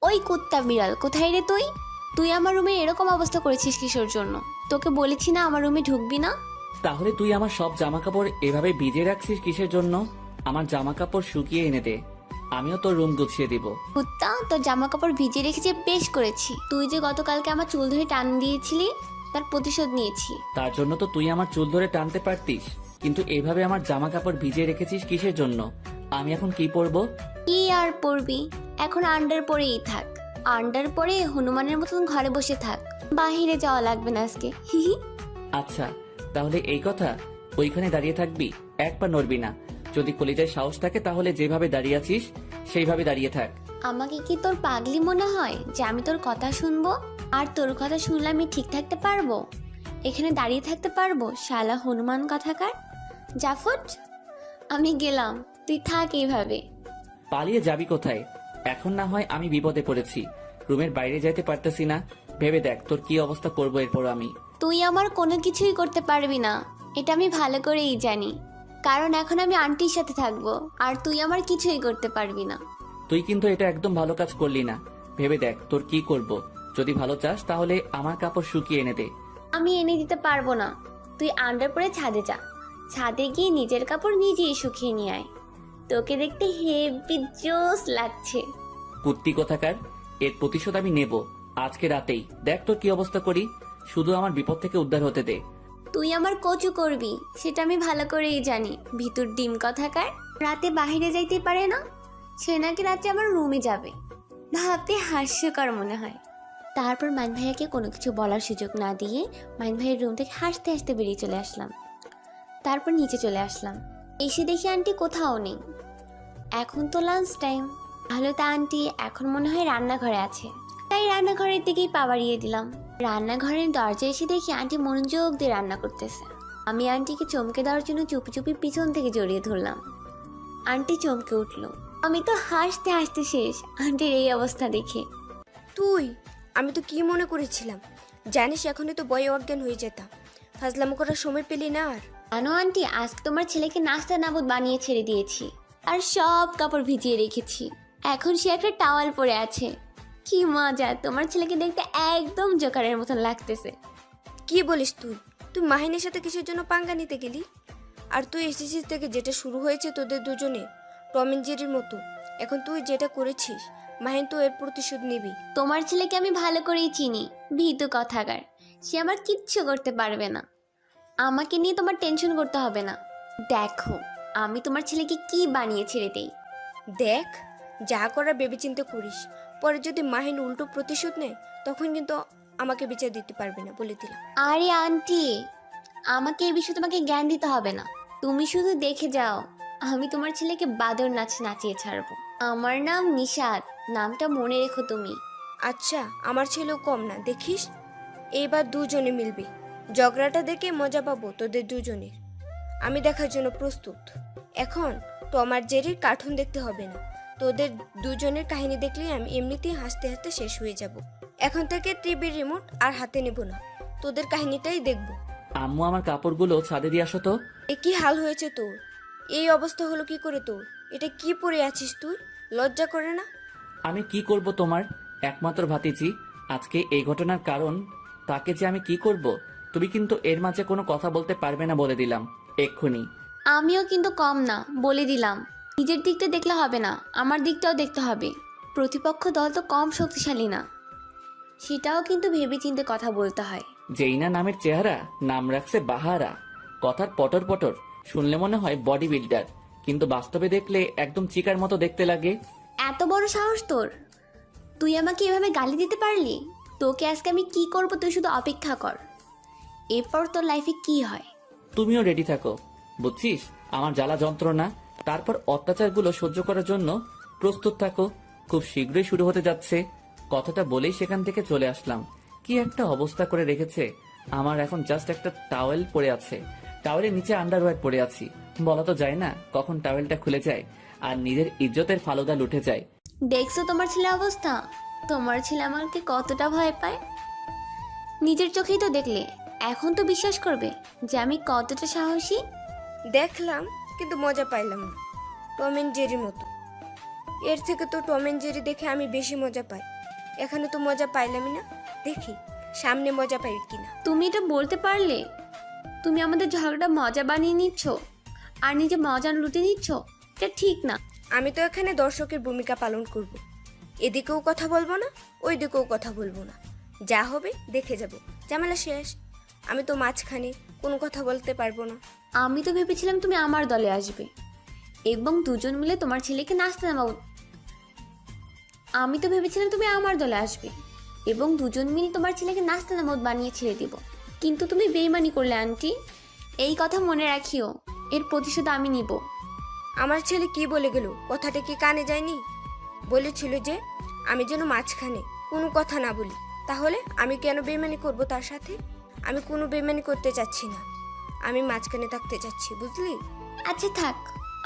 ওই কুত্তা বিড়াল, কোথায় রে তুই? তুই আমার রুমে এরকম অবস্থা করেছিস কিসের জন্য? তোকে বলেছি না আমার রুমে ঢুকবি না? তাহলে তুই আমার সব জামা কাপড় এভাবে ভিজে রাখছিস কিসের জন্য? আমার জামা কাপড় শুকিয়ে এনে দে, আমিও তোর রুম গুছিয়ে দিব। কুত্তা, তোর জামা কাপড় ভিজিয়ে রেখেছি বেশ করেছি। তুই যে গতকালকে আমার চুল ধরে টান দিয়েছিলি তার প্রতিশোধ নিয়েছি। তার জন্য তো তুই আমার চুল ধরে টানতে পারতিস, কিন্তু এভাবে আমার জামা কাপড় ভিজিয়ে রেখেছিস কিসের জন্য? আমি এখন কি পরবো? কি আর পরবি, এখন আন্ডার পরেই থাক। আন্ডার পরে হনুমানের মতন ঘরে বসে থাক, বাহিরে যাওয়া লাগবে না আজকে। হিহি। আচ্ছা, তাহলে এই কথা, ওইখানে দাঁড়িয়ে থাকবি, এক পা নড়বি না। যদি কলিজায় সাহস থাকে তাহলে যেভাবে দাঁড়িয়ে আছিস সেইভাবে দাঁড়িয়ে থাক। আমাকে কি তোর পাগলি মনে হয় যে আমি তোর কথা শুনবো? আর তোর কথা শুনলে আমি ঠিক থাকতে পারবো? এখানে দাঁড়িয়ে থাকতে পারবো? শালা হনুমান কথাকার। জাফট, আমি গেলাম, তুই থাক এইভাবে। পালিয়ে যাবি কোথায়? এখন না হয় আমি বিপদে পড়েছি, রুমের বাইরে যাইতে পারতেছি না, ভেবে দেখ তোর কি অবস্থা করবো এরপর আমি। তুই আমার কোনো কিছুই করতে পারবি না, এটা আমি ভালো করেই জানি, কারণ এখন আমি আন্টির সাথে থাকবো আর তুই আমার কিছুই করতে পারবি না। তুই কিন্তু এটা একদম ভালো কাজ করলি না, ভেবে দেখ তোর কি করব। যদি ভালো চাস তাহলে আমার কাপড় শুকিয়ে এনে দে। আমি এনে দিতে পারবো না, তুই আন্ডার পরে ছাদে যা, ছাদে গিয়ে নিজের কাপড় নিজেই শুকিয়ে নিয়ে আয়। তোকে দেখতে হেভি জোস লাগছে। কুত্তি কোথাকার, এর প্রতিশোধ আমি নেব আজকে রাতেই। দেখ তোর কি অবস্থা করি, শুধু আমার বিপদ থেকে উদ্ধার হতে দে। তুই আমার কচু করবি সেটা আমি ভালো করেই জানি, ভিতর ডিম কথাকার। রাতে বাহিরে যাইতে পারে না, সে নাকি রাতে আমার রুমে যাবে, ভাবতে হাস্যকর মনে হয়। তারপর মাইন ভাইয়াকে কোনো কিছু বলার সুযোগ না দিয়ে মাইন ভাইয়ের রুম থেকে হাসতে হাসতে বেরিয়ে চলে আসলাম। তারপর নিচে চলে আসলাম, এসে দেখি আন্টি কোথাও নেই। এখন তো লাঞ্চ টাইম, ভালো তা আন্টি এখন মনে হয় রান্নাঘরে আছে, তাই রান্নাঘরের দিকেই পা বাড়িয়ে দিলাম। রান্নাঘরের দরজায় এসে দেখি আন্টি মনোযোগ দিয়ে রান্না করতেছে। আমি আন্টিকে চমকে দেওয়ার জন্য চুপি চুপি পিছন থেকে জড়িয়ে ধরলাম। আন্টি চমকে উঠলো, আমি তো হাসতে হাসতে শেষ আন্টির এই অবস্থা দেখে। তুই, আমি তো কি মনে করেছিলাম, জানিস এখনই তো বয়ে অজ্ঞান হয়ে যেতাম। ফাজলামো করার সময় পেলি না আর। জানো আন্টি, আজকে তোমার ছেলেকে নাস্তা নাবুদ বানিয়ে ছেড়ে দিয়েছি আর সব কাপড় ভিজিয়ে রেখেছি। এখন সে একটা টাওয়াল পরে আছে। কি মজা, তোমার ছেলেকে দেখতে একদম জোকারের মতন লাগতেছে। কি বলিস তুই? তুই মাহিনের সাথে কিসের জন্য পাঙ্গা নিতে গেলি? আর তুই এসেছিস থেকে যেটা শুরু হয়েছে তোদের দুজনে টম এন্ড জেরির মতো, এখন তুই যেটা করেছিস মাহিন তো এর প্রতিশোধ নিবি। তোমার ছেলেকে আমি ভালো করেই চিনি, ভীতু কথাকার। সে আমার কিচ্ছু করতে পারবে না, আমাকে নিয়ে তোমার টেনশন করতে হবে না। দেখো আমি তোমার ছেলেকে কি বানিয়ে ছেড়ে দেই। দেখ, যা করার ভেবেচিন্তে করিস, পরে যদি মাহিন উল্টো প্রতিশোধ নেয় তখন কিন্তু আমাকে বিচার দিতে পারবি না, বলে দিলাম। আরে আন্টি, আমাকে এই বিষয়ে তোমাকে জ্ঞান দিতে হবে না, তুমি শুধু দেখে যাও আমি তোমার ছেলেকে বাদর নাচ নাচিয়ে ছাড়বো। আমার নাম নিশাদ, নামটা মনে রেখো তুমি। আচ্ছা, আমার ছেলেও কম না, দেখিস এইবার দুজনে মিলবি। ঝগড়াটা দেখে মজা পাবো তোদের দুজনের, আমি দেখার জন্য প্রস্তুত। এখন টম আর জেরির কার্টুন দেখতে হবে না, তোদের দুজনের কাহিনী দেখলেই আমি এমনিতেই হাসতে হাসতে শেষ হয়ে যাব। এখন থেকে টিভির রিমোট আর হাতে নেব না, তোদের কাহিনীটাই দেখব। আম্মু আমার কাপড়গুলো ছাদে দিয়ে আসো তো। এ কি হাল হয়েছে তোর? এই অবস্থা হলো কি করে তোর? এটা কি পরে আছিস তুই? লজ্জা করে না? আমি কি করব তোমার একমাত্র ভাতিজি, আজকে এই ঘটনার কারণ, তাকে যে আমি কি করব? তুমি কিন্তু এর মাঝে কোনো কথা বলতে পারবে না, বলে দিলাম এক্ষুনি। আমিও কিন্তু কম না, বলে দিলাম। নিজের দিকটা দেখলে হবে না, আমার দিকটাও দেখতে হবে। প্রতিপক্ষ দল তো কম শক্তিশালী না, সেটাও কিন্তু ভেবেচিন্তে কথা বলতে হয়। যেই না নামের চেহারা, নাম রাখছে বাহারা। কথার পটর পটর, শুনলে মনে হয় বডি বিল্ডার, কিন্তু বাস্তবে দেখলে একদম চিকার মতো দেখতে লাগে। এত বড় সাহস তোর, তুই আমাকে এভাবে গালি দিতে পারলি? তোকে আজকে আমি কি করব তুই শুধু অপেক্ষা কর, এরপর তোর লাইফে কি হয়। তুমিও রেডি থাকো, বুঝছিস আমার জ্বালা যন্ত্রণা, তারপর অত্যাচারগুলো সহ্য করার জন্য প্রস্তুত থাকো। খুব শীঘ্রই শুরু হতে যাচ্ছে। কথাটা বলেই সেখান থেকে চলে আসলাম। কি একটা অবস্থা করে রেখেছে আমার, এখন জাস্ট একটা টাওয়েল পরে আছে, টাওয়েলের নিচে আন্ডারওয়্যার পরে আছি। বলা তো যায় না কখন টাওয়েলটা খুলে যায় আর নিজের ইজ্জতের ফালুদা লুটে যায়। দেখছো তোমার ছেলে অবস্থা, তোমার ছেলে আমাকে কতটা ভয় পায়। নিজের চোখেই তো দেখলে, এখন তো বিশ্বাস করবে যে আমি কতটা সাহসী। দেখলাম কিন্তু মজা পাইলাম না, টম এন্ড জেরির মতো। এর থেকে তো টম এন্ড জেরি দেখে আমি বেশি মজা পাই। এখানে তো মজা পাইলামই না, দেখি সামনে মজা পাই কিনা। তুমি এটা বলতে পারলে? তুমি আমাদের ঝগড়াটা মজা বানিয়ে নিচ্ছ আর নিজে মজা লুটে নিচ্ছ। এটা ঠিক না। আমি তো এখানে দর্শকের ভূমিকা পালন করব। এদিকেও কথা বলবো না, ওই দিকেও কথা বলবো না, যা হবে দেখে যাব। ঝামেলা শেষ। আমি তো মাঝখানে কোনো কথা বলতে পারবো না। আমি তো ভেবেছিলাম তুমি আমার দলে আসবে এবং দুজন মিলে তোমার ছেলেকে নাচতে নামাবো। আমি তো ভেবেছিলাম তুমি আমার দলে আসবে এবং দুজন মিলে তোমার ছেলেকে নাচতে নামাবো বানিয়ে ছেড়ে দিব, কিন্তু তুমি বেইমানি করলে আন্টি। এই কথা মনে রাখিও, এর প্রতিশোধ আমি নিব। আমার ছেলে কি বলে গেল? কথাটা কি কানে যায়নি? বলেছিল যে আমি যেন মাঝখানে কোনো কথা না বলি। তাহলে আমি কেন বেইমানি করব তার সাথে? আমি কোনো বেইমানি করতে চাচ্ছি না, আমি মাঝখানে থাকতে চাচ্ছি, বুঝলি? আচ্ছা থাক,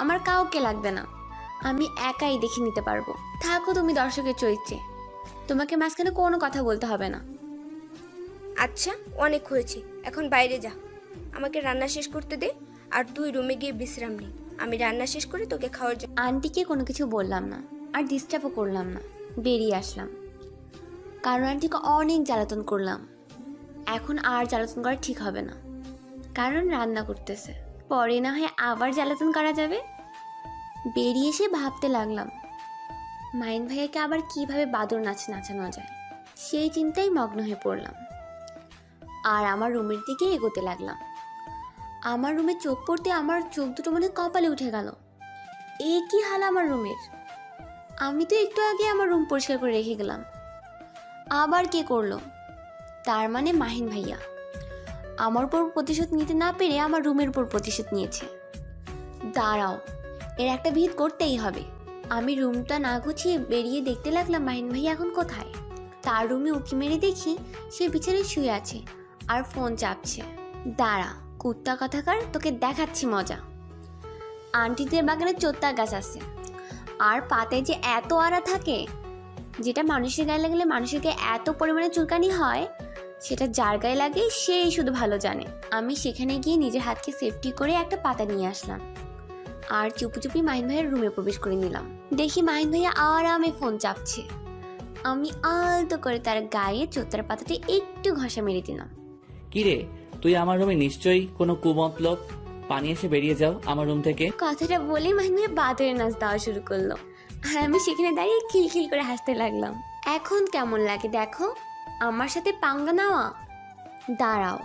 আমার কাউকে লাগবে না, আমি একাই দেখে নিতে পারবো। থাকো তুমি দর্শকের চরিত্রে, তোমাকে মাঝখানে কোনো কথা বলতে হবে না। আচ্ছা, অনেক হয়েছে, এখন বাইরে যা, আমাকে রান্না শেষ করতে দে, আর তুই রুমে গিয়ে বিশ্রাম নে। আমি রান্না শেষ করে তোকে খাওয়ার জন্য। আন্টিকে কোনো কিছু বললাম না আর ডিস্টার্বও করলাম না, বেরিয়ে আসলাম। কারণ আন্টিকে অনেক জ্বালাতন করলাম, এখন আর জ্বালাতন করা ঠিক হবে না, কারণ রান্না করতেছে, পরে না হয় আবার জ্বালাতন করা যাবে। বেরিয়ে এসে ভাবতে লাগলাম মাইন ভাইয়াকে আবার কিভাবে বাদর নাচ নাচানো যায়, সেই চিন্তায় মগ্ন হয়ে পড়লাম আর আমার রুমের দিকে এগোতে লাগলাম। আমার রুমে চোখ পড়তে আমার চোখ দুটো মনে কপালে উঠে গেল। এ কি হাল আমার রুমের! আমি তো একটু আগে আমার রুম পরিষ্কার করে রেখে গেলাম, আবার কে করলো? তার মানে মাহিন ভাইয়া আমার উপর প্রতিশোধ নিতে না পেরে আমার রুমের উপর প্রতিশোধ নিয়েছে। দাঁড়াও, এর একটা ভিত করতেই হবে। আমি রুমটা না গুছিয়ে বেরিয়ে দেখতে লাগলাম মাহিন ভাইয়া এখন কোথায়। তার রুমে উঁকি মেরে দেখি সে বিছানায় শুয়ে আছে আর ফোন চাপছে। দাঁড়া কুত্তা কথাকার, তোকে দেখাচ্ছি মজা। আন্টিদের বাগানে চোত্তা গাছ আছে আর পাতায় যে এত আড়া থাকে, যেটা মানুষের গায়ে লাগলে মানুষের গায়ে এত পরিমাণে চুলকানি হয়, সেটা যার গায়ে লাগে সেই শুধু ভালো জানে। আমি সেখানে গিয়ে নিজের হাতকে সেফটি করে একটা পাতা নিয়ে আসলাম আর চুপি চুপি মাহিন ভাইয়ের রুমে প্রবেশ করে নিলাম। দেখি মাহিন ভাইয়া আরামে ফোন চাপছে। আমি আলতো করে তার গায়ে চোত্তার পাতাটা একটু ঘষা মেরে দিলাম। কিরে, তুই আমার রুমে নিশ্চয়ই কোনো কুমতলব, পানি এসে বেরিয়ে যাও আমার রুম থেকে। কথাটা বলে মাহিন ভাইয়া বাদরের নাচ দেওয়া শুরু করলো আর আমি সেখানে দাঁড়িয়ে খিলখিল করে হাসতে লাগলাম। এখন কেমন লাগে দেখো আমার সাথে পাঙ্গা নেওয়া। দাঁড়াও,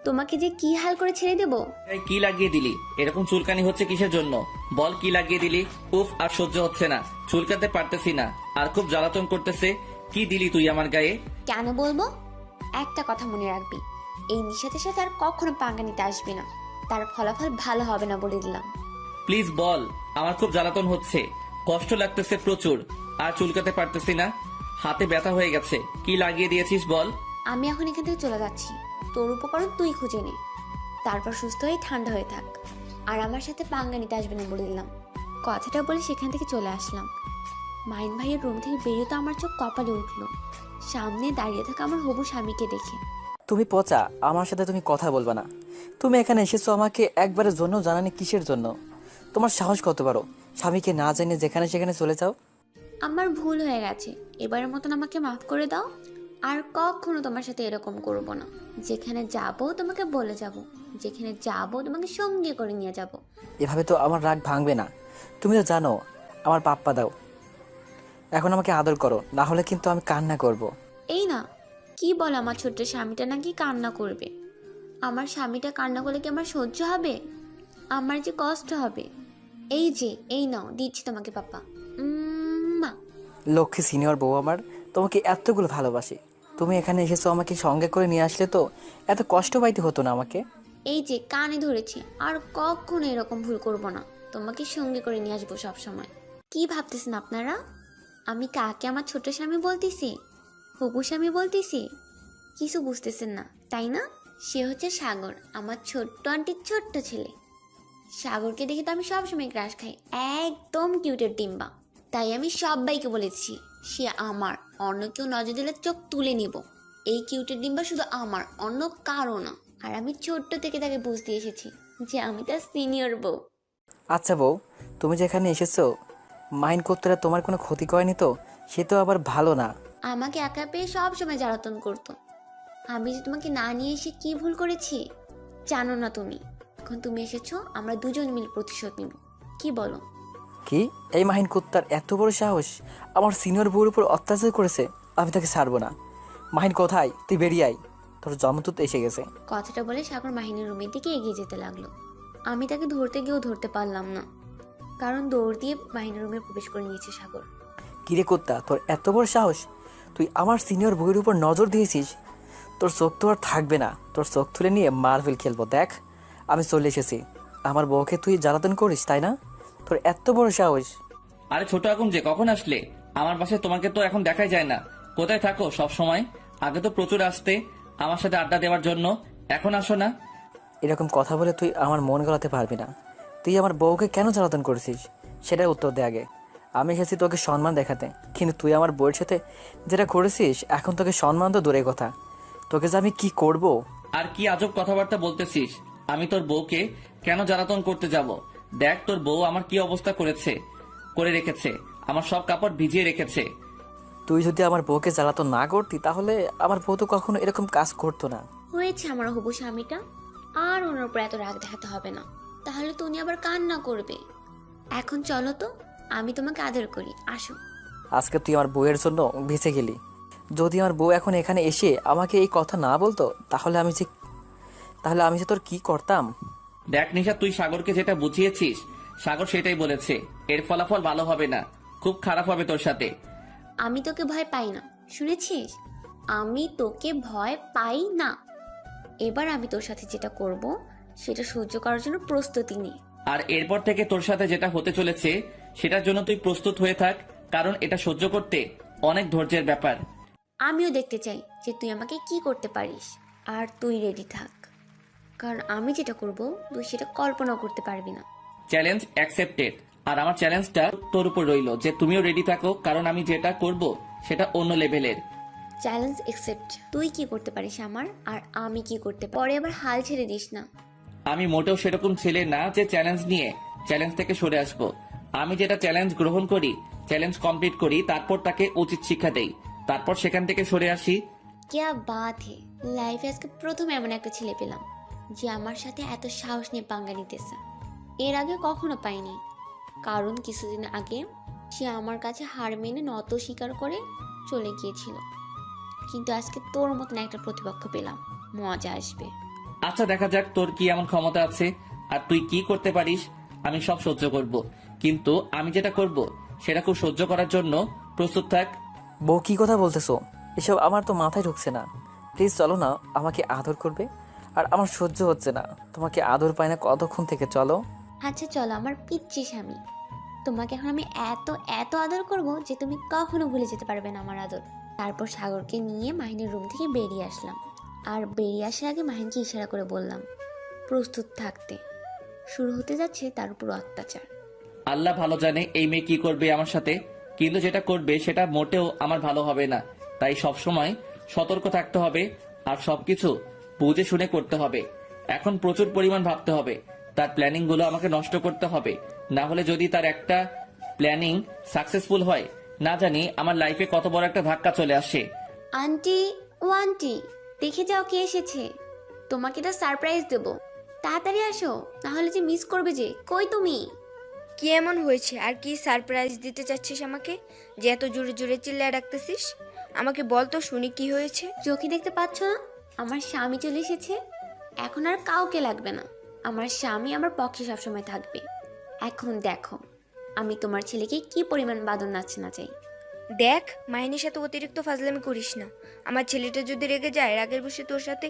তোমাকে যে কি হাল করে ছেড়ে দেবো। এই কি লাগিয়ে দিলি? এরকম চুলকানি হচ্ছে কিসের জন্য? বল কি লাগিয়ে দিলি? উফ, আর সহ্য হচ্ছে না, চুলকাতে পারতেছি না, আর খুব জ্বালাতন করতেছে। কি দিলি তুই আমার গায়ে? কেন বলবো? একটা কথা মনে রাখবি, এই নিশাতের সাথে আর কখনো পাঙ্গা নিতে আসবি না, তার ফলাফল ভালো হবে না বলে দিলাম। প্লিজ বল, আমার খুব জ্বালাতন হচ্ছে, কষ্ট লাগতেছে প্রচুর, আর চুলকাতে পারতেছি না, হাতে ব্যথা হয়ে গেছে। কি লাগিয়ে দিয়েছিস বল? আমি এখন এখান থেকে চলে যাচ্ছি, তোর উপকরণ তুই খুঁজে নে, তারপর সুস্থ হয়ে ঠান্ডা হয়ে থাক, আর আমার সাথে পাঙ্গা নিতে আসবে না বলে দিলাম। কথাটা বলে সেখান থেকে চলে আসলাম। মাইন ভাইয়ের রুম থেকে বেরিয়ে তো আমার চোখ কপালে উঠলো, সামনে দাঁড়িয়ে থাকা আমার হবু স্বামীকে দেখে। তুমি পচা, আমার সাথে তুমি কথা বলবে না। তুমি এখানে এসেছো আমাকে একবারের জন্য জানানি কিসের জন্য? তোমার সাহস কত বড়, স্বামীকে না জেনে যেখানে সেখানে চলে যাও। আমার ভুল হয়ে গেছে, এবারের মতন আমাকে মাফ করে দাও, আর কখনো তোমার সাথে এরকম করব না। যেখানে যাব তোমাকে বলে যাব, যেখানে যাব তোমাকে সঙ্গে করে নিয়ে যাব। এভাবে তো আমার রাগ ভাঙবে না, তুমি তো জানো আমার পাপ্পা দাও। এখন আমাকে আদর করো, না হলে কিন্তু আমি কান্না করব। এই না, কি বল আমার ছোট্ট স্বামীটা নাকি কান্না করবে? আমার স্বামীটা কান্না করলে কি আমার সহ্য হবে? আমার যে কষ্ট হবে। এই যে, এই নাও দিচ্ছি তোমাকে পাপা। মা। লক্ষ্মী সিনিয়র বউ আমার, তোমাকে এতগুলো ভালোবাসি। তুমি এখানে এসেছো আমাকে সঙ্গে করে নিয়ে আসলে তো এত কষ্ট পাইতে হতো না আমাকে। এই যে কানে ধরেছি, আর কখনো এরকম ভুল করব না, তোমাকে সঙ্গে করে নিয়ে আসবো সব সময়। কি ভাবতেছেন আপনারা, আমি কাকে আমার ছোট স্বামী বলতেছি, হবু স্বামী বলতেছি? কিছু বুঝতেছেন না তাই না? সে হচ্ছে সাগর, আমার ছোট্ট আন্টির ছোট্ট ছেলে। সাগরকে দেখে তো আমি সবসময় ক্রাশ খাই, একদম কিউটের ডিম্বা। তাই আমি সবাইকে বলেছি সে আমার, অন্য কেউ নজর দিলে চোখ তুলে নিব। এই কিউটের ডিম্বা শুধু আমার, অন্য কারো না। আর আমি ছোট্ট থেকে তাকে বুঝতে এসেছি যে আমি তার সিনিয়র বউ। আচ্ছা বউ, তুমি যেখানে এসেছো মাইন্ড করতে তোমার কোনো ক্ষতি করেনি তো? সে তো আবার ভালো না। আমাকে একা পেয়ে সব সময় জ্বালাতন করতো। আমি যে তোমাকে না নিয়ে এসে কি ভুল করেছি জানো না তুমি। এখন তুমি এসেছো, আমরা দুজন মিলে প্রতিশোধ নিব। কি বলো? কি এই মাহিন কুত্তার এত বড় সাহস আমার সিনিয়র বউর উপর অত্যাচার করেছে? আমি তাকে ছাড়বো না। মাহিন কোথায়? তুই বেরিয়ে আয়, তোর জমতুত এসে গেছে। কথাটা বলে সাগর মাহিনের রুমের দিকে এগিয়ে যেতে লাগলো। আমি তাকে ধরতে গিয়েও ধরতে পারলাম না, কারণ দৌড় দিয়ে মাহিনের রুমে প্রবেশ করে নিয়েছে সাগর। কিরে কুত্তা, তোর এত বড় সাহস? তুই আমার সিনিয়র বউয়ের উপর নজর দিয়েছিস? তোর চোখ তো আর থাকবে না, তোর চোখ তুলে নিয়ে মার্বেল খেলবো। দেখ আমি চলে এসেছি। আমার বউকে তুই জ্বালাতন করিস তাই না? তোর এত বড় সাহস? আরে ছোট আগুন, যে কখন আসলে? আমার বাসায় তোমাকে তো এখন দেখাই যায় না। কোথায় থাকো সব সময়? আগে তো প্রচুর আসতে আমার সাথে আড্ডা দেওয়ার জন্য, এখন আসো না। এরকম কথা বলে তুই আমার মন গলাতে পারবি না। তুই আমার বউকে কেন জ্বালাতন করেছিস সেটাই উত্তর দে আগে। আমি এসেছি তোকে সম্মান দেখাতে, কিন্তু তুই আমার বউয়ের সাথে যেটা করেছিস, এখন তোকে সম্মান তো দূরের কথা, তোকে যে আমি কি করব। আর কি আজব কথাবার্তা বলতেছিস? আমি তোর বউকে কেন জ্বালাতন করতে যাব? দেখ তোর বউ আমার কি অবস্থা করে রেখেছে, আমার সব কাপড় ভিজিয়ে রেখেছে। তুই যদি আমার বউকে জ্বালাতন না করতি তাহলে আমার বউ তো কখনো এরকম কাজ করতো না। হয়েছে আমার হবু স্বামীটা, আর ওনার উপর এত রাগ দেখাতে হবে না, তাহলে তো উনি আবার কান্না করবে। এখন চলো তো, আমি তোমাকে আদর করি, আসো। আজকে তুই আমার বউয়ের জন্য বেঁচে গেলি। যদি আমার বউ এখন এখানে এসে আমাকে এই কথা না বলতো তাহলে আমি যে তোর কি করতাম। দেখ নিশা, তুই সাগরকে যেটা বুঝিয়েছিস, সাগর সেটাই বলেছে। এর ফলাফল ভালো হবে না, খুব খারাপ হবে তোর সাথে। আমি তোকে ভয় পাই না, শুনেছিস? আমি তোকে ভয় পাই না। এবার আমি তোর সাথে যেটা করব সেটা সহ্য করার জন্য প্রস্তুতি নে। আর এরপর থেকে তোর সাথে যেটা হতে চলেছে সেটার জন্য তুই প্রস্তুত হয়ে থাক, কারণ এটা সহ্য করতে অনেক ধৈর্যের ব্যাপার। আমিও দেখতে চাই যে তুই আমাকে কি করতে পারিস, আর তুই রেডি থাক, কারণ আমি যেটা করব তুই সেটা কল্পনাও করতে পারবি না। Challenge accepted. আর আমার চ্যালেঞ্জটা তোর উপর রইল যে তুমিও রেডি থাকো, কারণ আমি যেটা করব সেটা অন্য লেভেলের। Challenge accept. তুই কি করতে পারিস আমার, আর আমি কি করতে পারি। পরে আবার হাল ছেড়ে দিস না। আমি মোটেও সেরকম ছেলে না যে চ্যালেঞ্জ নিয়ে চ্যালেঞ্জ থেকে সরে আসবো। আমি যেটা চ্যালেঞ্জ গ্রহণ করি, চ্যালেঞ্জ কমপ্লিট করি, তারপর তাকে উচিত শিক্ষা দেই, তারপর সেখান থেকে সরে আসি। ক্যা বাত হে, লাইফে আজকে প্রথমে এমন একটা ছেলে পেলাম যে আমার সাথে এত সাহস নিয়ে পাঙ্গা নিতেছে। এর আগে কখনো পাইনি, কারণ কিছুদিন আগে সে আমার কাছে হার মেনে নত স্বীকার করে চলে গিয়েছিল। কিন্তু আজকে তোর মতন একটা প্রতিপক্ষ পেলাম, মজা আসবে। আচ্ছা দেখা যাক তোর কি এমন ক্ষমতা আছে আর তুই কি করতে পারিস। আমি সব সহ্য করব, কিন্তু আমি যেটা করব সেটা খুব সহ্য করার জন্য প্রস্তুত থাক। বউ কি কথা বলতেছো? এসব আমার তো মাথায় ঢুকছে না। প্লিজ চলো না, আমাকে আদর করবে। আর আমার সহ্য হচ্ছে না, তোমাকে আদর পাই না কতক্ষণ থেকে। চলো। আচ্ছা চলো আমার পিচ্ছি স্বামী, তোমাকে এখন আমি এত এত আদর করব যে তুমি কখনো ভুলে যেতে পারবে না আমার আদর। তারপর সাগরকে নিয়ে মাহিনের রুম থেকে বেরিয়ে আসলাম, আর বেরিয়ে আসার আগে মাহিনকে ইশারা করে বললাম প্রস্তুত থাকতে, শুরু হতে যাচ্ছে তার উপর অত্যাচার। আল্লাহ ভালো জানে এই মেয়ে কি করবে আমার সাথে, কিন্তু যেটা করবে সেটা মোটেও আমার ভালো হবে না। তাই সব সময় সতর্ক থাকতে হবে আর সবকিছু বুঝে শুনে করতে হবে। এখন প্রচুর পরিমাণ ভাবতে হবে, তার প্ল্যানিং গুলো আমাকে নষ্ট করতে হবে। না হলে যদি তার একটা প্ল্যানিং সাকসেসফুল হয়, না জানি আমার লাইফে কত বড় একটা ধাক্কা চলে আসে। আন্টি, ও আন্টি, দেখে যাও কে এসেছে, তোমাকে একটা সারপ্রাইজ দেব, তাড়াতাড়ি আসো, নাহলে যে মিস করবে যে। কই তুমি? কি এমন হয়েছে আর কি সারপ্রাইজ দিতে চাচ্ছিস আমাকে, যে এত জোরে জোরে চিল্লায় ডাকতেছিস? আমাকে বল তো শুনি কি হয়েছে। চোখে দেখতে পাচ্ছ না, আমার স্বামী চলে এসেছে। এখন আর কাউকে লাগবে না, আমার স্বামী আমার পক্ষে সবসময় থাকবে। এখন দেখো আমি তোমার ছেলেকে কি পরিমাণ বাদর নাচতে না চাই। দেখ, মাহিনীর সাথে অতিরিক্ত ফাজলামি করিস না। আমার ছেলেটা যদি রেগে যায়, রাগের বসে তোর সাথে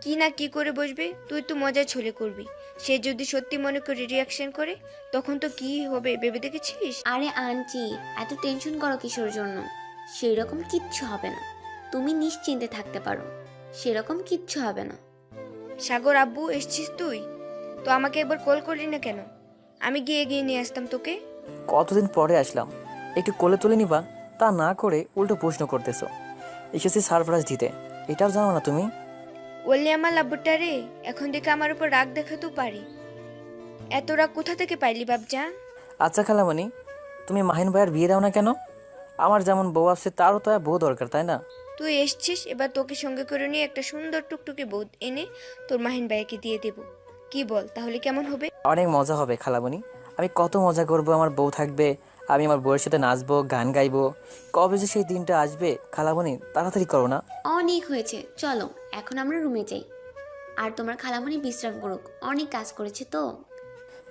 কি না কি করে বসবে, তুই তো মজার ছলে করবি। সে যদি সত্যি মনে করে রিয়াকশন করে, তখন তো কি হবে ভেবে দেখেছিস? আরে আন্টি, এত টেনশন করো কিসের জন্য? সেরকম কিচ্ছু হবে না, তুমি নিশ্চিন্তে থাকতে পারো, সেরকম কিচ্ছু হবে না। সাগর আব্বু এসছিস তুই? তো আমাকে একবার কল করলি না কেন? আমি গিয়ে এগিয়ে নিয়ে আসতাম তোকে। কতদিন পরে আসলাম, একটু কোলে তুলে নিবা, তা না করে উল্টো প্রশ্ন করতেছো। এসেছি সারপ্রাইজ দিতে, এটাও জানো না তুমি? বললি আমার লাব্বুটা রে, এখন থেকে আমার উপর রাগ দেখাতেও পারি। এত রাগ কোথা থেকে পাইলি বাপজা? আচ্ছা খালামণি, তুমি মাহিন ভাইয়ের বিয়ে দাও না কেন? আমার যেমন বউ আছে তারও তো বউ দরকার, তাই না? তুই এসছিস, এবার তোকে সঙ্গে করে নিয়ে একটা সুন্দর টুকটুকে বউ এনে তোর মাহিন ভাইকে দিয়ে দেব। কি বল, তাহলে কেমন হবে? অনেক মজা হবে খালামণি। আমি কত মজা করব, আমার বউ থাকবে, আমি আমার বউয়ের সাথে নাচবো, গান গাইবো। কবে যে সেই দিনটা আসবে খালামণি, তাড়াতাড়ি করো না। অনেক হয়েছে, চলো এখন আমরা রুমে যাই। আর তোমার খালামণি বিশ্রাম করুক, অনেক কাজ করেছে তো।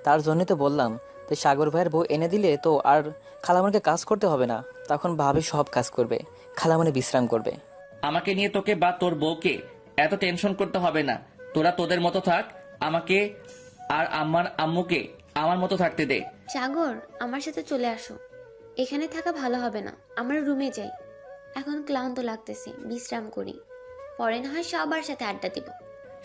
তার জন্যই তো বললাম, তো সাগর ভাইয়ের বউ এনে দিলে তো আর খালামণিকে কাজ করতে হবে না। তখন ভাবি সব কাজ করবে, খালামণি বিশ্রাম করবে। আমাকে নিয়ে তোকে বা তোর বউকে এত টেনশন করতে হবে না। তোরা তোদের মতো থাক, আমাকে আর আমার আম্মুকে আমার মতো থাকতে দে। সাগর, আমার সাথে চলে আসো। এখানে থাকা ভালো হবে না, আমরা রুমে যাই। এখন ক্লান্ত লাগতেছে, বিশ্রাম করি, পরে না হয় সবার সাথে আড্ডা দিব।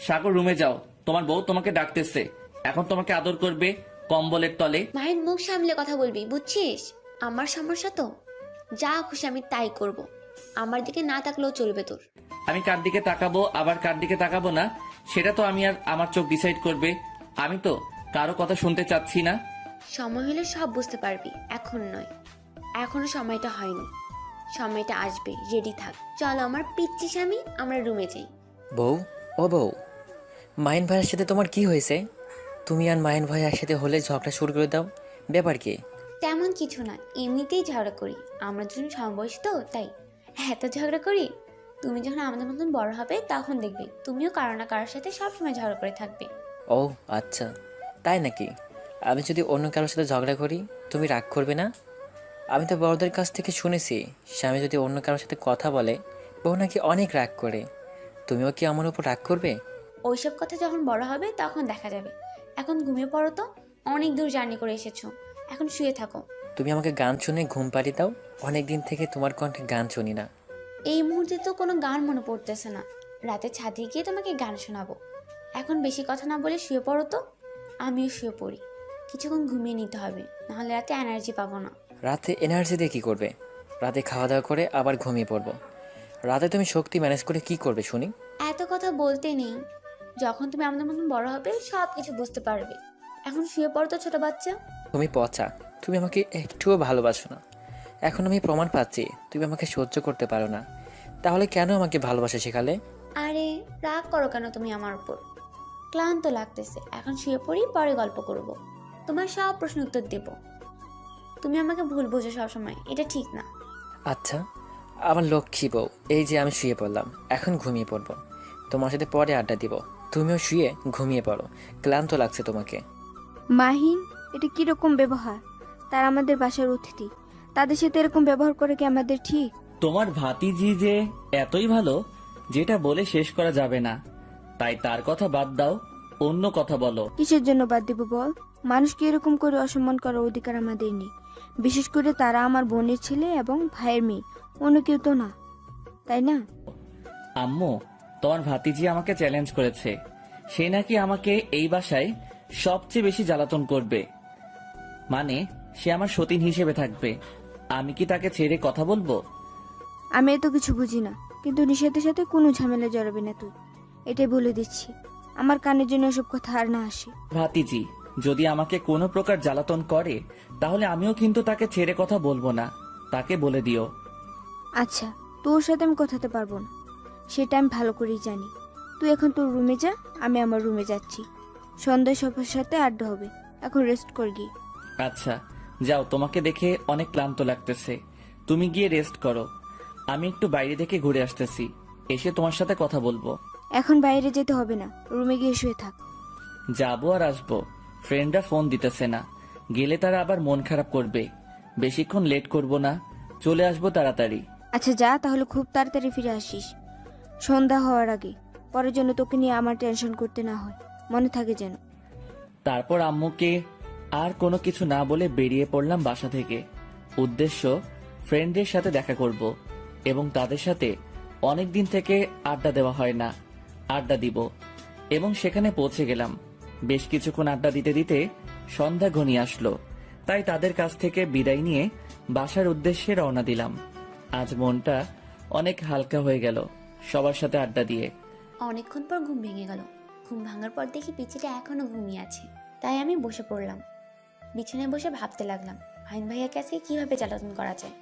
সাগর, রুমে যাও, তোমার বউ তোমাকে ডাকতেছে। এখন তোমাকে আদর করবে কম্বলের তলে। মায়ের মুখ সামলে কথা বলবি, বুঝছিস? আমার সমস্যা তো, যা খুশি আমি তাই করব। আমার দিকে না তাকলেও চলবে তোর। আমি কার দিকে তাকাবো আবার কার দিকে তাকাবো না, সেটা তো আমি আর আমার চোখ ডিসাইড করবে। আমি তো কারো কথা শুনতে চাচ্ছি না। সময় হলে সব বুঝতে পারবি, এখন নয়। এখনো সময়টা হয়নি, সময়টা আসবে, রেডি থাক। চলো আমার পিচ্চি স্বামী, আমরা রুমে যাই। বউ, ও বউ, মাহিন ভাইয়ের সাথে তোমার কি হয়েছে? তুমি আর মাহিন ভাই একসাথে হলে ঝগড়া শুরু করে দাও, ব্যাপার কি? তেমন কিছু না, এমনিতেই ঝগড়া করি, আমরা দুজন সমবয়সী তো তাই। এত ঝগড়া করি। তুমি যখন আমাদের মতন বড় হবে তখন দেখবে তুমিও কারো না কারোর সাথে সবসময় ঝগড়া করে থাকবে। ও আচ্ছা, তাই নাকি? আমি যদি অন্য কারোর সাথে ঝগড়া করি তুমি রাগ করবে না? আমি তো বড়দের কাছ থেকে শুনেছি, স্বামী যদি অন্য কারোর সাথে কথা বলে বউ নাকি অনেক রাগ করে। তুমিও কি আমার উপর রাগ করবে? ওইসব কথা যখন বড় হবে তখন দেখা যাবে। এখন ঘুমিয়ে পড়ো তো, অনেক দূর জার্নি করে এসেছো, এখন শুয়ে থাকো। তুমি আমাকে গান শুনে ঘুম পাড়িয়ে দাও, অনেক দিন থেকে তোমার কণ্ঠে গান শুনি না। এই মুহূর্তে তো কোনো গান মনে পড়তেছে না, রাতে ছাদে গিয়ে তোমাকে গান শোনাবো। এখন বেশি কথা না বলে শুয়ে পড়ো তো। আমিও শুয়ে পড়ি, কিছুক্ষণ ঘুমিয়ে নিতে হবে, নাহলে রাতে এনার্জি পাবো না। রাতে এনার্জি দিয়ে কী করবে? রাতে খাওয়া দাওয়া করে আবার ঘুমিয়ে পড়বো। রাতে তুমি শক্তি ম্যানেজ করে কি করবে শুনি? এত কথা বলতে নেই, যখন তুমি আমাদের মতন বড় হবে সব কিছু বুঝতে পারবে। এখন শুয়ে পড়ো তো ছোট বাচ্চা। তুমি পচা, তুমি আমাকে একটুও ভালোবাসো না। এখন আমি প্রমাণ পাচ্ছি তুমি আমাকে সহ্য করতে পারো না। তাহলে কেন আমাকে ভালোবাসা শেখালে? আরে রাগ করো কেন তুমি আমার উপর? ক্লান্ত লাগতেছে, এখন শুয়ে পড়ি, পরে গল্প করব। তোমার সব প্রশ্ন উত্তর দেব। তুমি আমাকে ভুল বোঝো সবসময়, এটা ঠিক না। আচ্ছা, আমার লক্ষ্মী বউ, এই যে আমি শুয়ে পড়লাম, এখন ঘুমিয়ে পড়বো। তোমার সাথে পরে আড্ডা দিব। তুমিও শুয়ে ঘুমিয়ে পড়ো, ক্লান্ত লাগছে তোমাকে। মাহিন, এটা কিরকম ব্যবহার? তারা আমাদের বাসার অতিথি, তাদের সাথে এরকম ব্যবহার করে কি আমাদের ঠিক? তোমার ভাতিজি যে এতই ভালো যেটা বলে শেষ করা যাবে না, তাই তার কথা বাদ দাও, অন্য কথা বলো। কিসের জন্য বাদ দিব বল? মানুষকে এরকম করে অসম্মান করার অধিকার আমাদের নেই। বিশেষ করে তারা আমার বোনের ছেলে এবং ভাইয়ের মেয়ে, অন্য কেউ তো না, তাই না? আম্মু, তোমার ভাতিজি আমাকে চ্যালেঞ্জ করেছে, সে নাকি আমাকে এই বাসায় সবচেয়ে বেশি জ্বালাতন করবে। মানে সে আমার সতীন হিসেবে থাকবে। আমি কি তাকে ছেড়ে কথা বলবো? আমি এত কিছু বুঝি না, কিন্তু নিষেধের সাথে কোনো ঝামেলা জড়াবি না তুই, এটাই বলে দিচ্ছি। আমার কানের জন্য এসব কথা আর না আসে। ভাতিজি যদি আমাকে কোনো প্রকার জ্বালাতন করে তাহলে আমিও কিন্তু তাকে ছেড়ে কথা বলবো না, তাকে বলে দিও। আচ্ছা, তোর সাথে আমি কথাতে পারবো না, সেটা আমি ভালো করেই জানি। তুই এখন তোর রুমে যা, আমি আমার রুমে যাচ্ছি। সন্ধ্যায় সবার সাথে আড্ডা হবে, এখন রেস্ট কর গিয়ে। আচ্ছা যাও, তোমাকে দেখে অনেক ক্লান্ত লাগতেছে, তুমি গিয়ে রেস্ট করো। আমি একটু বাইরে থেকে ঘুরে আসতেছি, এসে তোমার সাথে কথা বলবো। এখন বাইরে যেতে হবে না, রুমে গিয়ে শুয়ে থাক। যাবো আর আসবো, ফ্রেন্ডরা ফোন দিতেছে না, গেলে তারা আবার মন খারাপ করবে। বেশিক্ষণ লেট করব না, চলে আসবো তাড়াতাড়ি। আচ্ছা যা, তাহলে খুব তাড়াতাড়ি ফিরে আসিস, সন্ধ্যা হওয়ার আগে। পরের জন্য তোকে নিয়ে আমার টেনশন করতে না হয়, মনে থাকে যেন। তারপর আম্মুকে আর কোনো কিছু না বলে বেরিয়ে পড়লাম বাসা থেকে। উদ্দেশ্য ফ্রেন্ডদের সাথে দেখা করব এবং তাদের সাথে অনেক দিন থেকে আড্ডা দেওয়া হয় না, আড্ডা দিব। এবং সেখানে পৌঁছে গেলাম। বেশ কিছুক্ষণ আড্ডা দিতে দিতে সন্ধ্যা ঘনিয়ে আসলো, তাই তাদের কাছ থেকে বিদায় নিয়ে বাসার উদ্দেশ্যে রওনা দিলাম। আজ মনটা অনেক হালকা হয়ে গেল সবার সাথে আড্ডা দিয়ে। অনেকক্ষণ পর ঘুম ভেঙে গেল। ঘুম ভাঙার পর দেখি পিচিটা এখনো ঘুমিয়ে আছে, তাই আমি বসে পড়লাম। বিছানায় বসে ভাবতে লাগলাম, ভাইন ভাইয়াকে আজকে কিভাবে জ্বালাতন করা যায়।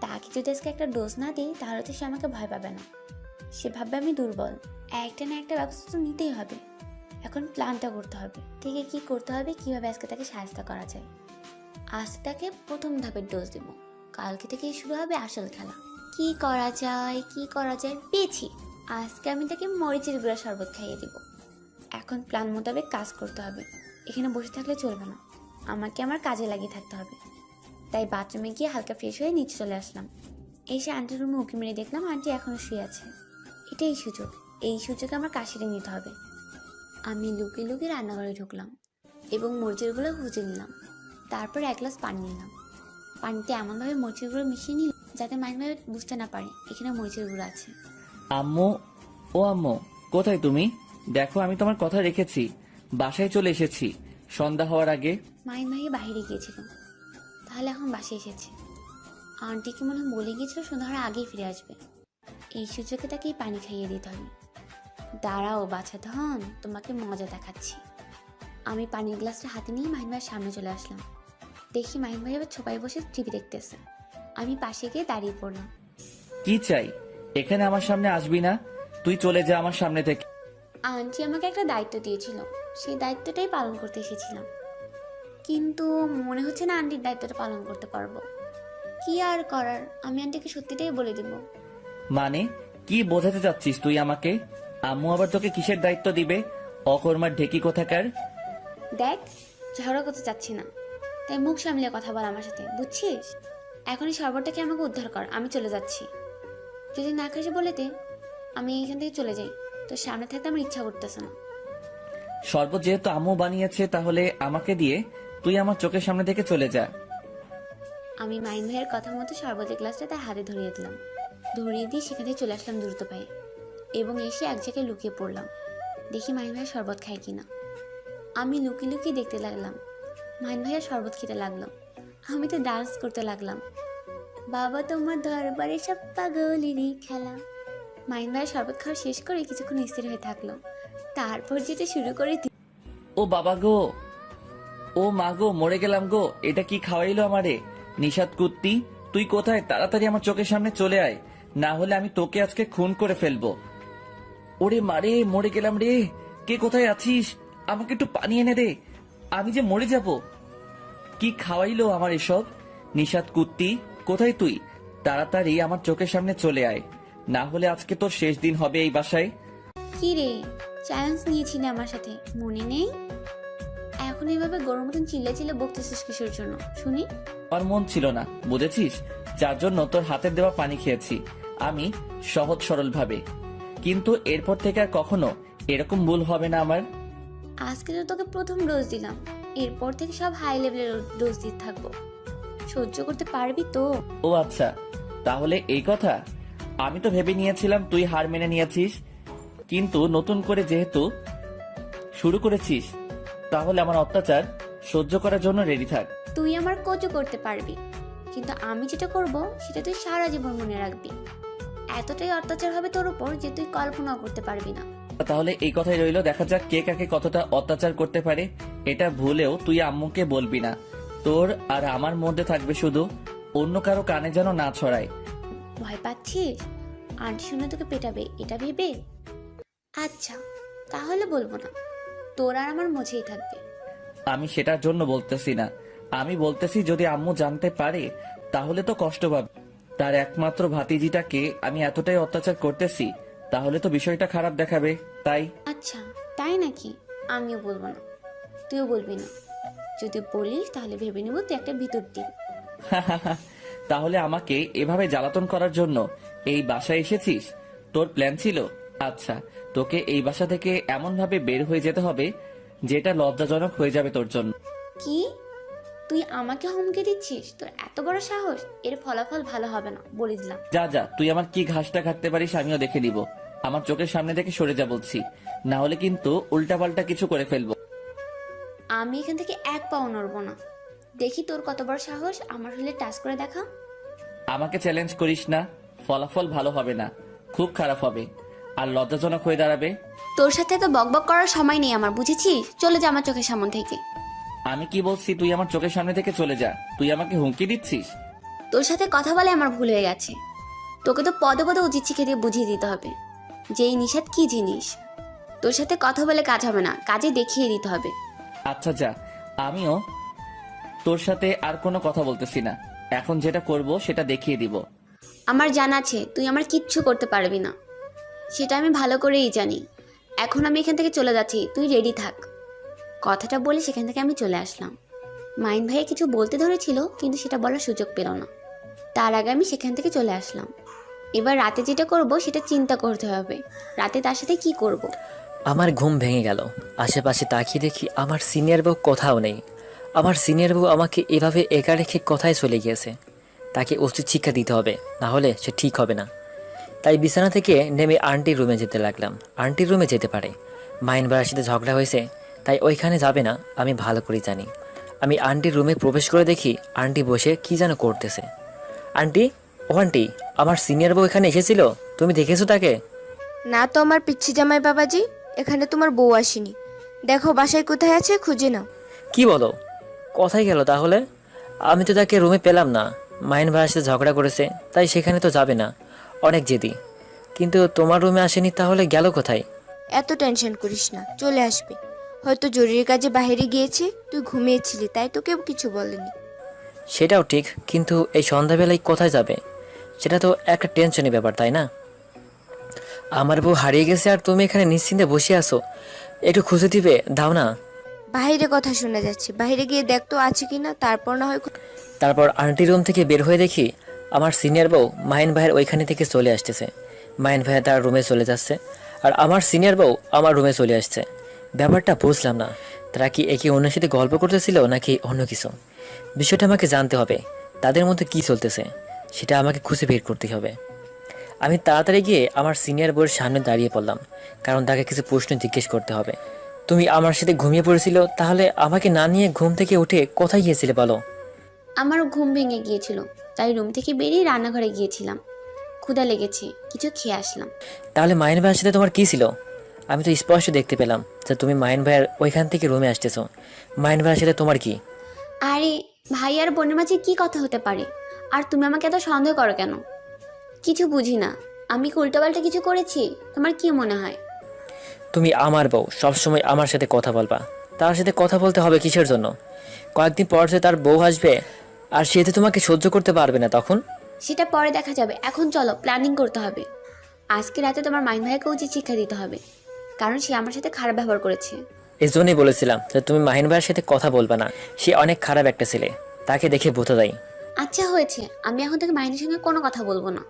তাকে যদি আজকে একটা ডোজ না দিই তাহলে তো সে আমাকে ভয় পাবে না, সে ভাববে আমি দুর্বল। একটা না একটা ব্যবস্থা তো নিতেই হবে। এখন প্ল্যানটা করতে হবে, থেকে কি করতে হবে, কিভাবে আজকে তাকে সাহায্য করা যায়। আজ তাকে প্রথম ধাপের ডোজ দেব, কালকে থেকেই শুরু হবে আসল খেলা। কি করা যায়, কি করা যায়, পেয়েছি। আজকে আমি তাকে মরিচের গুঁড়া শরবত খাইয়ে দিব। এখন প্ল্যান মোতাবেক কাজ করতে হবে, এখানে বসে থাকলে চলবে না, আমাকে আমার কাজে লাগিয়ে থাকতে হবে। তাই বাথরুমে গিয়ে হালকা ফ্রেশ হয়ে নিচে চলে আসলাম। এসে আন্টির রুমে উঁকি মেরে দেখলাম আন্টি এখনো শুয়ে আছে। এটাই সুযোগ, এই সুযোগে আমার কাশিটা নিতে হবে। আমি লুকিয়ে লুকিয়ে রান্নাঘরে ঢুকলাম এবং মরিচেরগুলো ভুজে নিলাম। তারপর এক গ্লাস পানি নিলাম। পানিতে এমনভাবে মরিচের গুঁড়ো মিশিয়ে নিলাম যাতে মাইনভাবে বুঝতে না পারে এখানে মরিচের গুঁড়ো আছে। আম্মু, ও আম্মু, কোথায় তুমি? দেখো আমি তোমার কথা রেখেছি, বাসায় চলে এসেছি সন্ধ্যা হওয়ার আগে। মাইন ভাইয়ে বাইরে গিয়েছিল, তাহলে এখন বাসায় এসেছে। আন্টিকে মনে হয় বলে গিয়েছিল সন্ধ্যা হওয়ার আগেই ফিরে আসবে। এই সুযোগে তাকে এই পানি খাইয়ে দিতে হবে। দাঁড়াও বাছা ধন, তোমাকে মজা দেখাচ্ছি। আমি পানির গ্লাসটা হাতে নিয়ে মাহিন ভাইয়ের সামনে চলে আসলাম। দেখি মাহিন ভাই এবার ছোপায় বসে টিভি দেখতেছে। আমি পাশে গিয়ে দাঁড়িয়ে পড়লাম। কি চাই? এখানে আমার সামনে আসবি না, তুই চলে যা আমার সামনে থেকে। আন্টি আমাকে একটা দায়িত্ব দিয়েছিল, সেই দায়িত্বটাই পালন করতে এসেছিলাম, কিন্তু মনে হচ্ছে না আন্টির দায়িত্বটা পালন করতে পারবো। কি আর করার, আমি আন্টিকে সত্যিটাই বলে দিব। মানে কি বোঝাতে চাচ্ছিস তুই আমাকে? আম্মু আবার তোকে কিসের দায়িত্ব দিবে? অকর্মার ঢেকি কোথাকার। দেখ, ঝগড়া করতে চাচ্ছি না, তাই মুখ সামলে কথা বল আমার সাথে, বুঝছিস? এখনই শরবতটাকে আমাকে উদ্ধার কর, আমি চলে যাচ্ছি। যদি না খাসি বলে দে, আমি এখান থেকে চলে যাই। তোর সামনে থাকতে আমার ইচ্ছা করতেছে না। শরবত যেহেতু আম্মু বানিয়েছে তাহলে আমাকে দিয়ে তুই আমার চোখের সামনে থেকে চলে যা। আমি মাইন ভাইয়ের কথা মতো শরবতের গ্লাসটা তার হাতে ধরিয়ে দিলাম। ধরিয়ে দিয়ে সেখান থেকে চলে আসলাম দ্রুত পায়ে এবং এসে এক জায়গায় লুকিয়ে পড়লাম। দেখি মাইন ভাইয়ের শরবত খায় কিনা। আমি লুকিয়ে লুকিয়ে দেখতে লাগলাম। মাইন ভাইয়া শরবত খেতে লাগলো, আমি তো ডান্স করতে লাগলাম। বাবা তোমার দরবারে সব পাগলেরই খেলা। মাইন ভাইয়া শরবত খাওয়া শেষ করে কিছুক্ষণ স্থির হয়ে থাকলো, তারপর যেটা শুরু করে ও বাবা গো, ও মা গো, মরে গেলাম গো, এটা কি খাওয়াইলো আমারে? নিশাত কুত্তি, তুই কোথায়? তাড়াতাড়ি আমার চোখের সামনে চলে আয়, না হলে আমি তোকে আজকে খুন করে ফেলবো। ওরে মারে, মরে গেলাম রে। কে কোথায় আছিস? আমাকে একটু পানি এনে দে, আমি যে মরে যাব। কি খাওয়াইলো আমার এসব? নিশাত কুত্তি, কোথায় তুই? তাড়াতাড়ি আমার চোখের সামনে চলে আয়, না হলে আজকে তোর শেষ দিন হবে এই বাসায়। কি রে, চ্যালেঞ্জ নিয়েছিলে আমার সাথে, মনে নেই? এখন এইভাবে গরম মতন চিল্লা চিল্লা বকতেছিস কিসের জন্য শুনি? আমার মন ছিল না, বুঝেছিস, যার জন্য তোর হাতের দেওয়া পানি খেয়েছি আমি সহজ সরল ভাবে। কিন্তু এরপর থেকে আর কখনো এরকম ভুল হবে না আমার। আজকে তো তোকে প্রথম ডোজ দিলাম, এরপর থেকে সব হাই লেভেলের ডোজ দিতে থাকবো। সহ্য করতে পারবি তো? ও আচ্ছা, তাহলে এই কথা। আমি তো ভেবে নিয়েছিলাম তুই হার মেনে নিয়েছিস, কিন্তু নতুন করে যেহেতু শুরু করেছিস তাহলে আমার অত্যাচার সহ্য করার জন্য রেডি থাক। তুই আমার কচু করতে পারবি, কিন্তু আমি যেটা করব সেটা তুই সারা জীবন মনে রাখবি। এতটাই অত্যাচার হবে তোর উপর যে তুই কল্পনাও করতে পারবি না। তাহলে এই কথাই রইলো, দেখা যাক কে কাকে কতটা অত্যাচার করতে পারে। এটা ভুলেও তুই আম্মুকে বলবি না, তোর আর আমার মধ্যে থাকবে শুধু, অন্য কারো কানে যেন না ছড়ায়। ভয় পাচ্ছিস আন্টি শুনে তোকে পেটাবে এটা ভেবে? আচ্ছা, তাহলে বলবো না, তোর আর আমার মঝেই থাকবে। আমি সেটার জন্য বলতেছি না, আমি বলতেছি যদি আম্মু জানতে পারে তাহলে তো কষ্ট পাবে। তার একমাত্র ভাতিজিটাকে আমি এতটাই অত্যাচার করতেছি, তাহলে তো বিষয়টা খারাপ দেখাবে। তাই আচ্ছা, তাই নাকি? আমিও বলবো না, তুইও বলবি না। যদি বলিস তাহলে ভেবে নেব তুই একটা ভিতর দিন। তাহলে আমাকে এভাবে জ্বালাতন করার জন্য এই বাসায় এসেছিস? তোর প্ল্যান ছিল? আচ্ছা, তোকে এই বাসা থেকে এমন ভাবে বের হয়ে যেতে হবে যেটা লজ্জাজনক হয়ে যাবে তোর জন্য। কি, তুই আমাকে হুমকি দিচ্ছিস? তোর এত বড় সাহস, এর ফলাফল ভালো হবে না বলে দিলাম। যা যা, তুই আমার কি ঘাসটা কাটতে পারিস আমিও দেখে নিব। আমার চোখের সামনে থেকে সরে যা বলছি, না হলে কিন্তু উল্টাপাল্টা কিছু করে ফেলবো। আমি এখান থেকে এক পাও নড়বো না। দেখি তোর কত বড় সাহস, আমার হলে টাচ করে দেখা। আমাকে চ্যালেঞ্জ করিস না, ফলাফল ভালো হবে না, খুব খারাপ হবে আর লজ্জাজনক হয়ে দাঁড়াবে। তোর সাথে তো বকবক করার সময় নেই আমার, বুঝেছিস? চলে যা আমার চোখের সামনে থেকে। আমি কি বলছি, তুই আমার চোখের সামনে থেকে চলে যা। তুই আমাকে হুমকি দিচ্ছিস? তোর সাথে কথা বলে আমার ভুল হয়ে গেছে। তোকে তো পদে পদে উচিত শিখে দিয়ে বুঝিয়ে দিতে হবে যে এই নিষেধ কি জিনিস। তোর সাথে কথা বলে কাজ হবে না, কাজে দেখিয়ে দিতে হবে। আচ্ছা যা, আমিও তোর সাথে আর কোনো কথা বলতেছি না। এখন যেটা করব সেটা দেখিয়ে দিব। আমার জানা আছে তুই আমার কিচ্ছু করতে পারবি না, সেটা আমি ভালো করেই জানি। এখন আমি এখান থেকে চলে যাচ্ছি, তুই রেডি থাক। কথাটা বলে সেখান থেকে আমি চলে আসলাম। মাইন ভাইয়া কিছু বলতে ধরেছিল, কিন্তু সেটা বলার সুযোগ পেল না। তার আগে আমি সেখান থেকে চলে আসলাম। এবার রাতে যেটা করব সেটা চিন্তা করতে হবে। রাতে তার সাথে কি করব। আমার ঘুম ভেঙে গেল। আশেপাশে তাকিয়ে দেখি আমার সিনিয়র বউ কোথাও নেই। আমার সিনিয়র বউ আমাকে এভাবে একা রেখে কোথায় চলে গিয়েছে। তাকে উচিত শিক্ষা দিতে হবে, না হলে সে ঠিক হবে না। তাই বিছানা থেকে নেমে আন্টির রুমে যেতে লাগলাম। আন্টির রুমে যেতে পারে, মাইন ভাইয়ের সাথে ঝগড়া হয়েছে, তাই ওইখানে যাবে না আমি ভালো করেই জানি। আমি আন্টির রুমে প্রবেশ করে দেখি আন্টি বসে কি যেন করতেছে। আন্টি, ও আন্টি, আমার সিনিয়র বউ এখানে এসেছিল, তুমি দেখেছো তাকে? না তো আমার পিচ্ছি জামাই বাবাজি, এখানে তোমার বউ আসেনি। দেখো বাসায় কোথায় আছে, খুঁজে নাও। কি বলো, কোথায় গেল তাহলে? আমি তো তাকে রুমে পেলাম না। মাইন ভাইয়ের সাথে ঝগড়া করেছে, তাই সেখানে তো যাবে না, অনেক জেদি। কিন্তু তোমার রুমে আসেনি, তাহলে গেল কোথায়? এত টেনশন করিস না, চলে আসবে। হয়তো জরুরি কাজে বাইরে গিয়েছে, তুই ঘুমিয়েছিলি তাই তো কেউ কিছু বলেনি। সেটাও ঠিক, কিন্তু এই সন্ধ্যাবেলায় কোথায় যাবে? সেটা তো একটা টেনশনের ব্যাপার, তাই না? আমার বউ হারিয়ে গেছে আর তুমি এখানে নিশ্চিন্তে বসে আছো, একটু খুঁজে দিবে, দাও না। বাইরে কথা শোনা যাচ্ছে, বাইরে গিয়ে দেখ তো আছে কিনা, তারপর না হয় তারপর আন্টির রুম থেকে বের হয়ে দেখি আমার সিনিয়র বউ মাইন ভাইয়ের ওইখানে থেকে চলে আসতেছে। মাইন ভাইয়া তার রুমে চলে যাচ্ছে, আর আমার সিনিয়র বউ আমার রুমে চলে আসছে। ব্যাপারটা বুঝলাম না, তারা কি একে অন্যের সাথে গল্প করতেছিল নাকি অন্য কিছু। বিষয়টা আমাকে জানতে হবে, তাদের মধ্যে কি চলতেছে সেটা আমাকে খুঁজে বের করতে হবে। আমি তাড়াতাড়ি গিয়ে আমার সিনিয়র বউয়ের সামনে দাঁড়িয়ে পড়লাম, কারণ তাকে কিছু প্রশ্ন জিজ্ঞেস করতে হবে। তুমি আমার সাথে ঘুমিয়ে পড়েছিল, তাহলে আমাকে না নিয়ে ঘুম থেকে উঠে কোথায় গিয়েছিলে বলো? আমারও ঘুম ভেঙে গিয়েছিল, তাই রুম থেকে বেরিয়ে রান্নাঘরে গিয়েছিলাম। ক্ষুধা লেগেছে, কিছু খেয়ে আসলাম। তাহলে মাইন ভাইয়ের সাথে তোমার কি ছিল? আমি তো স্পষ্ট দেখতে পেলাম যে তুমি মাইন ভাইয়ের ওইখান থেকে রুমে আসতেছো। মাইন ভাইয়ের সাথে তোমার কি? আরে ভাই আর বোনের মাঝে কি কথা হতে পারে? আর তুমি আমাকে এত সন্দেহ করো কেন? কিছু বুঝি না, আমি কি উল্টোপাল্টা কিছু করেছি? তোমার কি মনে হয়? তুমি আমার বউ, সবসময় আমার সাথে কথা বলবা। তার সাথে কথা বলতে হবে কিসের জন্য? কয়েকদিন পর যে তার বউ আসবে, আর সে তো তোমাকে সহ্য করতে পারবে না তখন। সেটা পরে দেখা যাবে, এখন চলো প্ল্যানিং করতে হবে। আজকে রাতে তোমার মাইন ভাইকে উচিত শিক্ষা দিতে হবে, কারণ সে আমার সাথে খারাপ ব্যবহার করেছে। এই জন্যই বলেছিলাম যে তুমি মাহিন ভাইয়ের সাথে কথা বলবা না। সে অনেক খারাপ একটা ছেলে, তাকে দেখে বোঝা যায়। আচ্ছা হয়েছে, আমি এখন থেকে মাইনের সঙ্গে কোনো কথা বলবো না।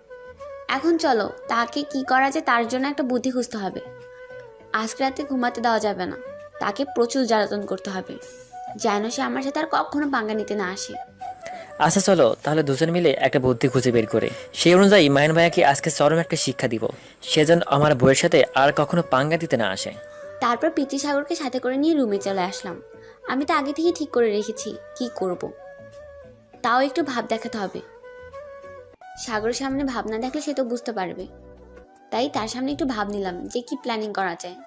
এখন চলো, তাকে কি করা যায় তার জন্য একটা বুদ্ধি খুঁজতে হবে। আজকে রাতে ঘুমাতে দেওয়া যাবে না, তাকে প্রচুর জ্বালাতন করতে হবে, যেন সে আমার সাথে আর কখনো পাঙ্গা নিতে না আসে। আচ্ছা চলো তাহলে দুজন মিলে একটা বুদ্ধি খুঁজে বের করে সেই অনুযায়ী মাহিন ভাইয়াকে আজকে চরম একটা শিক্ষা দিব, সে যেন আমার বউয়ের সাথে আর কখনো পাঙ্গা দিতে না আসে। তারপর পিচি সাগরকে সাথে করে নিয়ে রুমে চলে আসলাম। আমি তো আগে থেকেই ঠিক করে রেখেছি কি করব, তাও একটু ভাব দেখাতে হবে। সাগরের সামনে ভাব না দেখলে সে তো বুঝতে পারবে, তাই তার সামনে একটু ভাব নিলাম যে কি প্ল্যানিং করা যায়।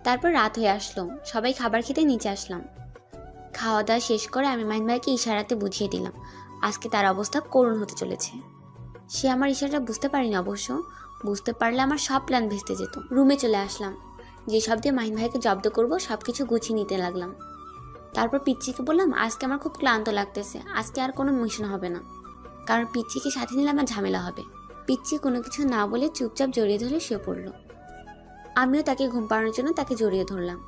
তারপর রাত হয়ে আসলো, সবাই খাবার খেতে নিচে আসলাম। খাওয়া দাওয়া শেষ করে আমি মাহিন ভাইকে ইশারাতে বুঝিয়ে দিলাম আজকে তার অবস্থা করুণ হতে চলেছে। সে আমার ইশারাটা বুঝতে পারেনি অবশ্য, বুঝতে পারলে আমার সব প্ল্যান ভেস্তে যেত। রুমে চলে আসলাম, যে সব দিয়ে মাহিন ভাইকে জব্দ করবো সব কিছু গুছিয়ে নিতে লাগলাম। তারপর পিচ্চিকে বললাম আজকে আমার খুব ক্লান্ত লাগতেছে, আজকে আর কোনো মিশন হবে না, কারণ পিচ্চিকে সাথে নিলে আমার ঝামেলা হবে। পিচ্চি কোনো কিছু না বলে চুপচাপ জড়িয়ে ধরে শুয়ে পড়লো। আমিও তাকে ঘুম পাড়ানোর জন্য তাকে জড়িয়ে ধরলাম,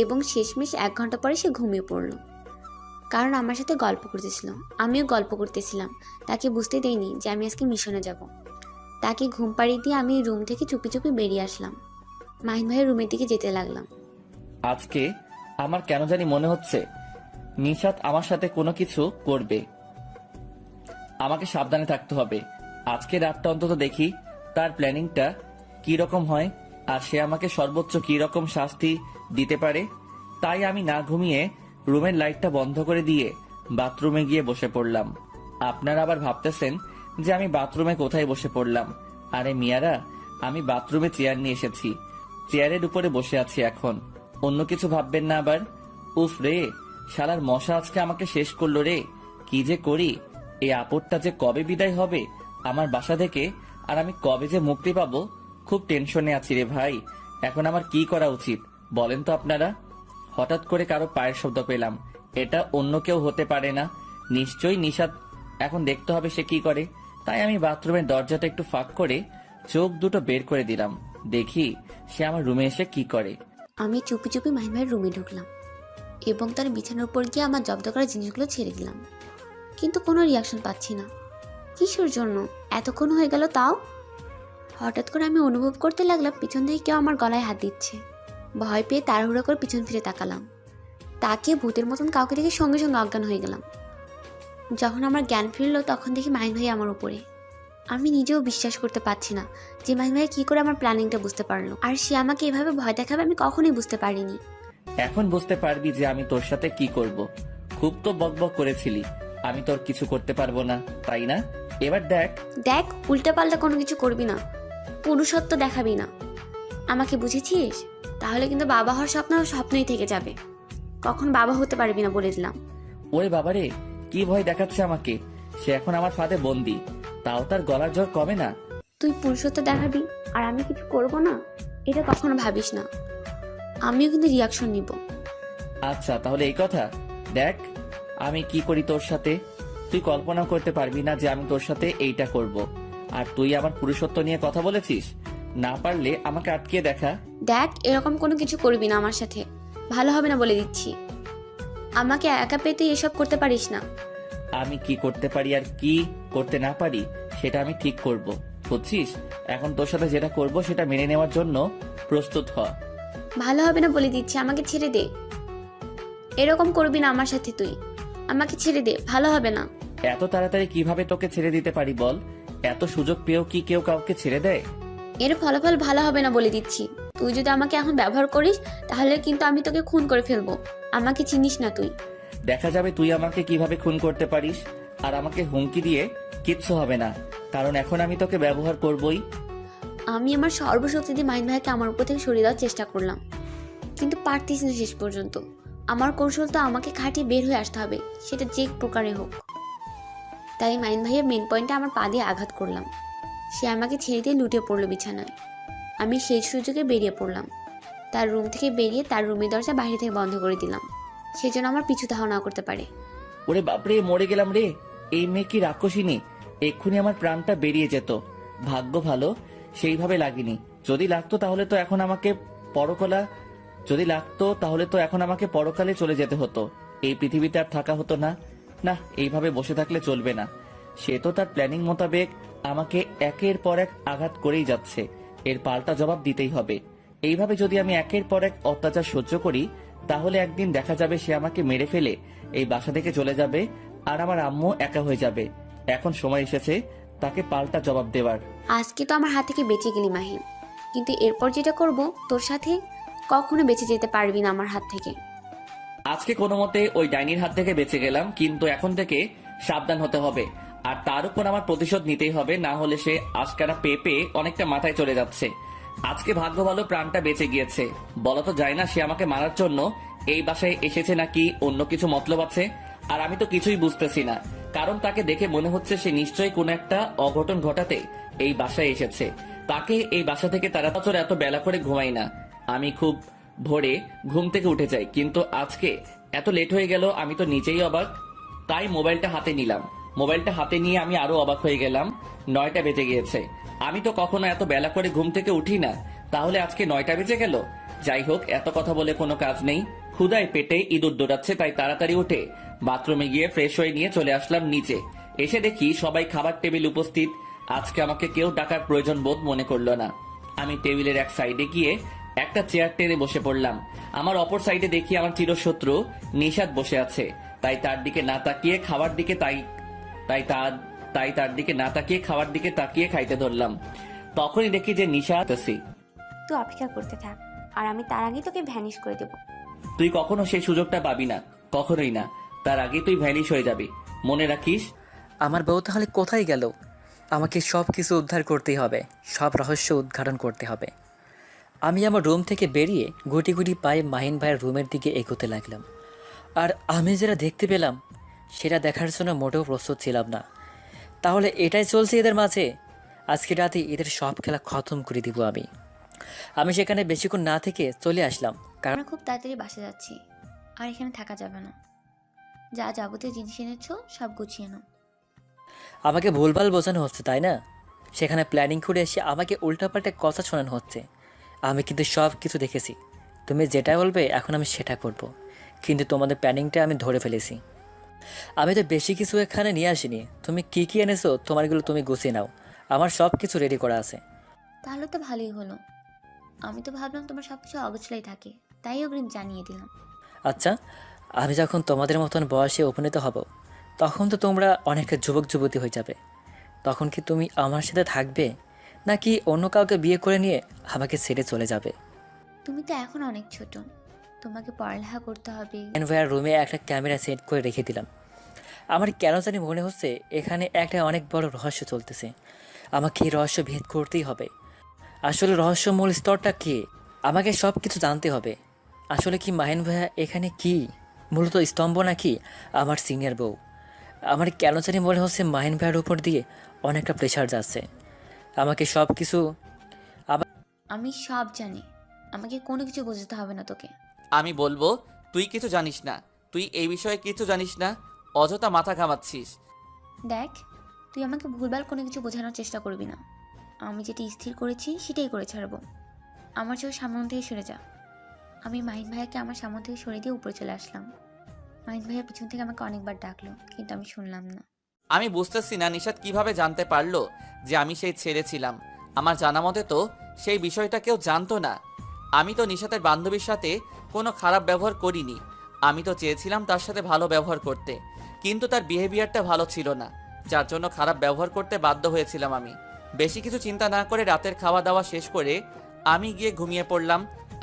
এবং শেষমেশ 1 ঘন্টা পরে সে ঘুমিয়ে পড়লো, কারণ আমার সাথে গল্প করতেছিল। আমিও গল্প করতেছিলাম, তাকে বুঝতে দেইনি যে আমি আজকে মিশনে যাব। তাকে ঘুম পাড়িয়ে দিয়ে আমি রুম থেকে চুপি চুপি বেরিয়ে আসলাম, মাহিন ভাইয়ের রুমের দিকে যেতে লাগলাম। আজকে আমার কেন জানি মনে হচ্ছে নিশাত আমার সাথে কোনো কিছু করবে। আমাকে সাবধানে থাকতে হবে। আজকে রাতটা অন্তত দেখি তার প্ল্যানিংটা কি রকম হয়, আর সে আমাকে সর্বোচ্চ কি রকম শাস্তি দিতে পারে। তাই আমি না ঘুমিয়ে রুমের লাইটটা বন্ধ করে দিয়ে বাথরুমে গিয়ে বসে পড়লাম। আপনারা আবার ভাবতেছেন যে আমি বাথরুমে কোথায় বসে পড়লাম। আরে মিয়ারা, আমি বাথরুমে চেয়ার নিয়ে এসেছি, চেয়ারের উপরে বসে আছি এখন। অন্য কিছু ভাববেন না আবার। উফ রে, শালার মশা আজকে আমাকে শেষ করলো রে, কি যে করি। এই আপদটা যে কবে বিদায় হবে আমার বাসা থেকে, আর আমি কবে যে মুক্তি পাবো, খুব টেনশনে আছি রে ভাই। এখন আমার কি করা উচিত বলেন তো আপনারা? হঠাৎ করে কারো পায়ের শব্দ পেলাম। এটা অন্য কেউ হতে পারে না, নিশ্চয়ই নিশাত। এখন দেখতে হবে সে কি করে। তাই আমি বাথরুমের দরজাটা একটু ফাঁক করে চোখ দুটো বের করে দিলাম, দেখি সে আমার রুমে এসে কি করে। আমি চুপি চুপি মাহিন ভাইয়ের রুমে ঢুকলাম এবং তার বিছানার উপর গিয়ে আমার জব্দ করা জিনিসগুলো ছেড়ে দিলাম, কিন্তু কোনো রিয়াকশন পাচ্ছি না। কিসের জন্য এতক্ষণ হয়ে গেল তাও? হঠাৎ করে আমি অনুভব করতে লাগলাম পিছন থেকে কেউ আমার গলায় হাত দিচ্ছে। ভয় পেয়ে তাড়াহুড়ো করে পিছন ফিরে তাকালাম। তাকে ভূতের মতন কাউকে দেখে সঙ্গে সঙ্গে অজ্ঞান হয়ে গেলাম। যখন আমার জ্ঞান ফিরল তখন দেখি মাহিন ভাই আমার উপরে। আমি নিজেও বিশ্বাস করতে পারছি না যে মাহিন ভাই কী করে আমার প্ল্যানিংটা বুঝতে পারলো, আর সে আমাকে এভাবে ভয় দেখাবে আমি কখনোই বুঝতে পারিনি। এখন বুঝতে পারবি যে আমি তোর সাথে কি করব। খুব তো বকবক করেছিলি, আমি তোর কিছু করতে পারবো না, তাই না? এবার দেখ। দেখ, উল্টাপাল্টা কোনো কিছু করবি না, পুরুষত্ব দেখাবি না। আমাকে বুঝেছিস? তাহলে কিন্তু বাবা হওয়ার স্বপ্ন স্বপ্নই থেকে যাবে, কখন বাবা হতে পারবি না বলে দিলাম। ওরে বাবারে, কি ভয় দেখাচ্ছে আমাকে। সে এখন আমার ফাঁদে বন্দি, তাও তার গলার জ্বর কমে না। তুই পুরুষত্ব দেখাবি আর আমি কিছু করব না, এটা কখনো ভাবিস না। আমিও কিন্তু রিয়াকশন নিব। আচ্ছা তাহলে এই কথা। দেখ আমি কি করি তোর সাথে। তুই কল্পনা করতে পারবি না যে আমি তোর সাথে এইটা করব। আর তুই আমার পুরুষত্ব নিয়ে কথা বলেছিস, না পারলে আমাকে আটকে দেখা। দেখ, এরকম কোনো কিছু করবি না আমার সাথে, ভালো হবে না বলে দিচ্ছি। আমাকে একা পেয়ে তুই এসব করতে পারিস না। আমি কি করতে পারি আর কি করতে না পারি সেটা আমি ঠিক করব, বুঝছিস? এখন তোর সাথে যেটা করব সেটা মেনে নেওয়ার জন্য প্রস্তুত হ। ভালো হবে না বলে দিচ্ছি, আমাকে ছেড়ে দে। এরকম করবি না আমার সাথে তুই, আমাকে ছেড়ে দে, ভালো হবে না। এত তাড়াতাড়ি কিভাবে তোকে ছেড়ে দিতে পারি বল? এত সুযোগ পেয়েও কি কেউ কাউকে ছেড়ে দেয়? এর ফলাফল ভালো হবে না বলে দিচ্ছি। তুই যদি আমাকে এখন ব্যবহার করিস তাহলে কিন্তু আমি তোকে খুন করে ফেলবো। আমাকে চিনিস না তুই। দেখা যাবে তুই আমাকে কিভাবে খুন করতে পারিস। আর আমাকে হুমকি দিয়ে কিচ্ছু হবে না, কারণ এখন আমি তোকে ব্যবহার করবই। আমি আমার সর্বশক্তি দিয়ে মাহিন ভাইকে আমার উপর থেকে সরিয়ে দেওয়ার চেষ্টা করলাম, কিন্তু পারতিস না শেষ পর্যন্ত। আমার কৌশল তো আমাকে খাটিয়ে বের হয়ে আসতে হবে, সেটা যে প্রকারে হোক। তাই মাহিন ভাইয়ের মেন পয়েন্টে আমার পা দিয়ে আঘাত করলাম। সে আমাকে ছেড়ে দিয়ে লুটে পড়লো বিছানায়। আমি সেই সুযোগে বেরিয়ে পড়লাম। তার রুম থেকে বেরিয়ে তার রুমের দরজা বাইরে থেকে বন্ধ করে দিলাম, সেজন্য আমার পিছু ধাওয়া না করতে পারে। ওরে বাপরে, মরে গেলাম রে। এই মেয়ে কি রাক্ষসিনী? এক্ষুনি আমার প্রাণটা বেরিয়ে যেত। ভাগ্য ভালো সেইভাবে লাগেনি। যদি লাগতো তাহলে তো এখন আমাকে পরকালে চলে যেতে হতো। এই পৃথিবীতে আর থাকা হতো না। না, এইভাবে বসে থাকলে চলবে না। সে তো তার প্ল্যানিং মোতাবেক আমাকে একের পর এক আঘাত করেই যাচ্ছে। এর পাল্টা জবাব দিতেই হবে। এইভাবে যদি আমি একের পর এক অত্যাচার সহ্য করি তাহলে একদিন দেখা যাবে সে আমাকে মেরে ফেলে এই বাসা থেকে চলে যাবে, আর আমার আম্মু একা হয়ে যাবে। এখন সময় এসেছে তাকে পাল্টা জবাব দেওয়ার। আজকে তো আমার হাত থেকে বেঁচে গেলি মাহিন, কিন্তু এরপর যেটা করব তোর সাথে কখনো বেঁচে যেতে পারবি না আমার হাত থেকে। আজকে কোনো মতে ওই ডাইনির হাত থেকে বেঁচে গেলাম, কিন্তু এখন থেকে সাবধান হতে হবে। আর তার উপর আমার প্রতিশোধ নিতেই হবে, না হলে সে আজকারা পেয়ে অনেকটা মাথায় চলে যাচ্ছে। আজকে ভাগ্য ভালো প্রাণটা বেঁচে গিয়েছে। বলা তো যায় না সে আমাকে মারার জন্য এই বাসায় এসেছে নাকি অন্য কিছু মতলব আছে। আর আমি তো কিছুই বুঝতেছি না, কারণ তাকে দেখে মনে হচ্ছে সে নিশ্চয়ই কোনো একটা অঘটন ঘটাতে এই বাসায় এসেছে। তাকে এই বাসা থেকে তারা বছর এত বেলা করে ঘুমাই না। আমি খুব ভোরে ঘুম থেকে উঠে যাই, কিন্তু আজকে এত লেট হয়ে গেল আমি তো নিজেই অবাক। তাই মোবাইলটা হাতে নিলাম। মোবাইলটা হাতে নিয়ে আমি আরো অবাক হয়ে গেলাম। 9টা বেজে গিয়েছে। আমি তো কখনো এত বেলা করে ঘুম থেকে উঠি না, তাহলে আজকে 9টা বেজে গেল। যাই হোক, এত কথা বলে কোনো কাজ নেই। ক্ষুধায় পেটে ইঁদুর দৌড়াচ্ছে, তাই তাড়াতাড়ি উঠে বাথরুমে গিয়ে ফ্রেশ হয়ে নিয়ে চলে আসলাম নিচে। এসে দেখি সবাই খাবার টেবিল উপস্থিত। আজকে আমাকে কেউ ডাকার প্রয়োজন বোধ মনে করলো না। আমি টেবিলের এক সাইডে গিয়ে একটা চেয়ার টেনে বসে পড়লাম। আমার অপর সাইডে দেখি আমার চিরশত্রু নিশাত বসে আছে। তাই তার দিকে না তাকিয়ে খাওয়ার দিকে তাকিয়ে খাইতে ধরলাম। তখনই দেখি যে নিশাত আছি। তুই অপেক্ষা করতে থাক, আর আমি তার আগেই তোকে ভ্যানিশ করে দেবো। তুই কখনো সেই সুযোগটা পাবি না, কখনোই না। তার আগে তুই ভ্যানিশ হয়ে যাবি, মনে রাখিস। আমার বউ তাহলে কোথায় গেল? আমাকে সব কিছু উদ্ধার করতেই হবে, সব রহস্য উদ্ঘাটন করতে হবে। আমি আমার রুম থেকে বেরিয়ে গুটি গুটি পায়ে মাহিন ভাইয়ের রুমের দিকে এগোতে লাগলাম। আর আমি যেটা দেখতে পেলাম সেটা দেখার জন্য মোটেও প্রস্তুত ছিলাম না। তাহলে এটাই চলছে এদের মাঝে। আজকে রাতে এদের সব খেলা খতম করে দিব আমি। আমি সেখানে বেশিক্ষণ না থেকে চলে আসলাম, কারণ আমরা খুব তাড়াতাড়ি বাসা যাচ্ছি, আর এখানে থাকা যাবে না। যা যাবতীয় জিনিস এনেছো সব গুছিয়ে নাও। আমাকে ভুলভাল বোঝানো হচ্ছে তাই না? সেখানে প্ল্যানিং করে এসে আমাকে উল্টাপাল্টা কথা শোনানো হচ্ছে। আমি কিন্তু সব কিছু দেখেছি। তুমি যেটা বলবে এখন আমি সেটা করব। কিন্তু তোমাদের প্ল্যানিংটা আমি ধরে ফেলেছি। আমি তো বেশি কিছু এখানে নিয়ে আসিনি। তুমি কি কি এনেছো তোমারগুলো তুমি গুছিয়ে নাও, আমার সব কিছু রেডি করা আছে। তাহলে তো ভালোই হলো। আমি তো ভাবলাম তোমার সব কিছু অগোছলাই থাকে, তাই অগ্রিম জানিয়ে দিলাম। আচ্ছা, আমি যখন তোমাদের মতন বয়সে উপনীত হব তখন তো তোমরা অনেকটা যুবক যুবতী হয়ে যাবে। তখন কি তুমি আমার সাথে থাকবে, নাকি অন্য কাউকে বিয়ে করে নিয়ে আমাকে ছেড়ে চলে যাবে? তুমি তো এখন অনেক ছোট, তোমাকে পড়ালেখা করতে হবে। ভাইয়ার রুমে একটা ক্যামেরা সেট করে রেখে দিলাম। আমার কেন জানি মনে হচ্ছে এখানে একটা অনেক বড় রহস্য চলতেছে। আমাকে এই রহস্য ভেদ করতেই হবে। আসলে রহস্যমূল স্তরটা কি, আমাকে সব কিছু জানতে হবে। আসলে কি মাহিন ভাইয়া এখানে কি মূলত স্তম্ভ, নাকি আমার সিনিয়র বউ? আমার কেন জানি মনে হচ্ছে মাহিন ভাইয়ার উপর দিয়ে অনেকটা প্রেশার যাচ্ছে। আমাকে সব কিছু আমি সব জানি, আমাকে কোনো কিছু বোঝাতে হবে না তোকে। আমি বলবো তুই কিছু জানিস না, তুই এই বিষয়ে কিছু জানিস না, অযথা মাথা ঘামাচ্ছিস। দেখ, তুই আমাকে ভুলভাল কোনো কিছু বোঝানোর চেষ্টা করবি না। আমি যেটা স্থির করেছি সেটাই করে ছাড়বো। আমার চোখ সামনে থেকে সরে যা। আমি মাহিন ভাইয়াকে আমার সামনে থেকে সরে দিয়ে উপরে চলে আসলাম। মাহিন ভাইয়া পিছন থেকে আমাকে অনেকবার ডাকলো, কিন্তু আমি শুনলাম না। আমি বুঝতেছি না নিশাত কিভাবে জানতে পারলো যে আমি সেই ছেলে ছিলাম। আমার জানা মতে তো সেই বিষয়টা কেউ জানতো না। আমি তো নিশাতের বান্ধবীর সাথে কোনো খারাপ ব্যবহার করিনি। আমি তো চেয়েছিলাম তার সাথে ভালো ব্যবহার করতে, কিন্তু তার বিহেভিয়ারটা ভালো ছিল না, যার জন্য খারাপ ব্যবহার করতে বাধ্য হয়েছিলাম আমি। বেশি কিছু চিন্তা না করে রাতের খাওয়া দাওয়া শেষ করে আমি গিয়ে ঘুমিয়ে পড়লাম।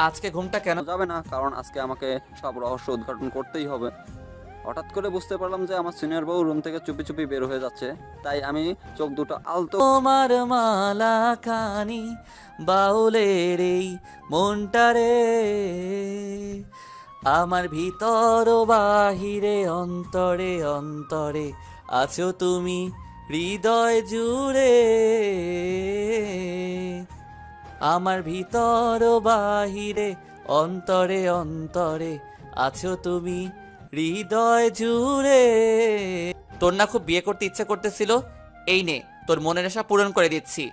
আজকে ঘুমটা কেন যাবে না, কারণ আজকে আমাকে সব রহস্য উদ্ঘাটন করতেই হবে। হঠাৎ করে বুঝতে পারলাম যে আমার সিনিয়র বউ রুম থেকে চুপি চুপি বের হয়ে যাচ্ছে। তাই আমি চোখ দুটো আলতো তোমার মালা খানি বাউলের এই মনটারে, আমার ভিতর ও বাহিরে অন্তরে অন্তরে আছো তুমি হৃদয় জুড়ে, আমার ভিতর ও বাহিরে অন্তরে অন্তরে আছো তুমি হৃদয় জুড়ে। তোর না খুব বিয়ে করতে ইচ্ছে করতেছিল? এই নে তোর মনের আশা পূরণ করে দিচ্ছি।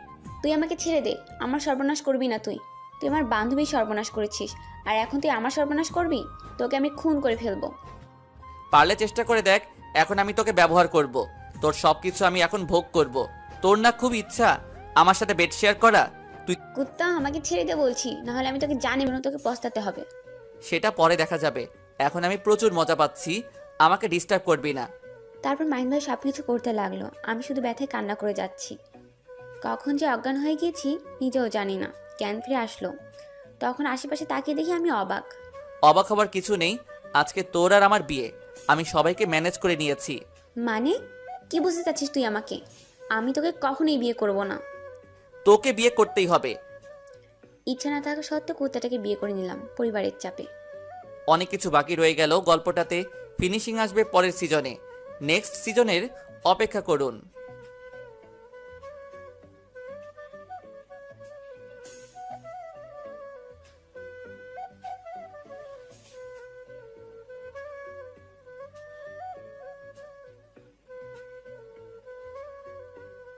তুই আমাকে ছেড়ে দে, আমার সর্বনাশ করবি না। তুই তুই আমার বান্ধবীর সর্বনাশ করেছিস, আর এখন তুই আমার সর্বনাশ করবি? তোকে আমি খুন করে ফেলবো। পারলে চেষ্টা করে দেখ, এখন আমি তোকে ব্যবহার করব, তোর সব কিছু আমি এখন ভোগ করব। তোর না খুব ইচ্ছা আমার সাথে বেড শেয়ার করা? তুই কুত্তা, আমাকে ছেড়ে দে বলছি, নাহলে আমি তোকে জানি না, তোকে পস্তাতে হবে। সেটা পরে দেখা যাবে, এখন আমি প্রচুর মজা পাচ্ছি, আমাকে ডিস্টার্ব করবি না। তারপর মাহিন ভাই সব কিছু করতে লাগলো, আমি শুধু ব্যথায় কান্না করে যাচ্ছি। কখন যে অজ্ঞান হয়ে গিয়েছি নিজেও জানি না। জ্ঞান ফিরে আসলো, তখন আশেপাশে তাকিয়ে দেখি আমি অবাক। অবাক হবার কিছু নেই, আজকে তোর আর আমার বিয়ে, আমি সবাইকে ম্যানেজ করে নিয়েছি। মানে কি বুঝতে চাচ্ছিস তুই আমাকে? আমি তোকে কখনোই বিয়ে করব না। তোকে বিয়ে করতেই হবে। ইচ্ছা না থাকা সত্ত্বেও কুত্তাটাকে বিয়ে করে নিলাম পরিবারের চাপে। অনেক কিছু বাকি রয়ে গেল, গল্পটাতে ফিনিশিং আসবে পরের সিজনে। নেক্সট সিজনের অপেক্ষা করুন।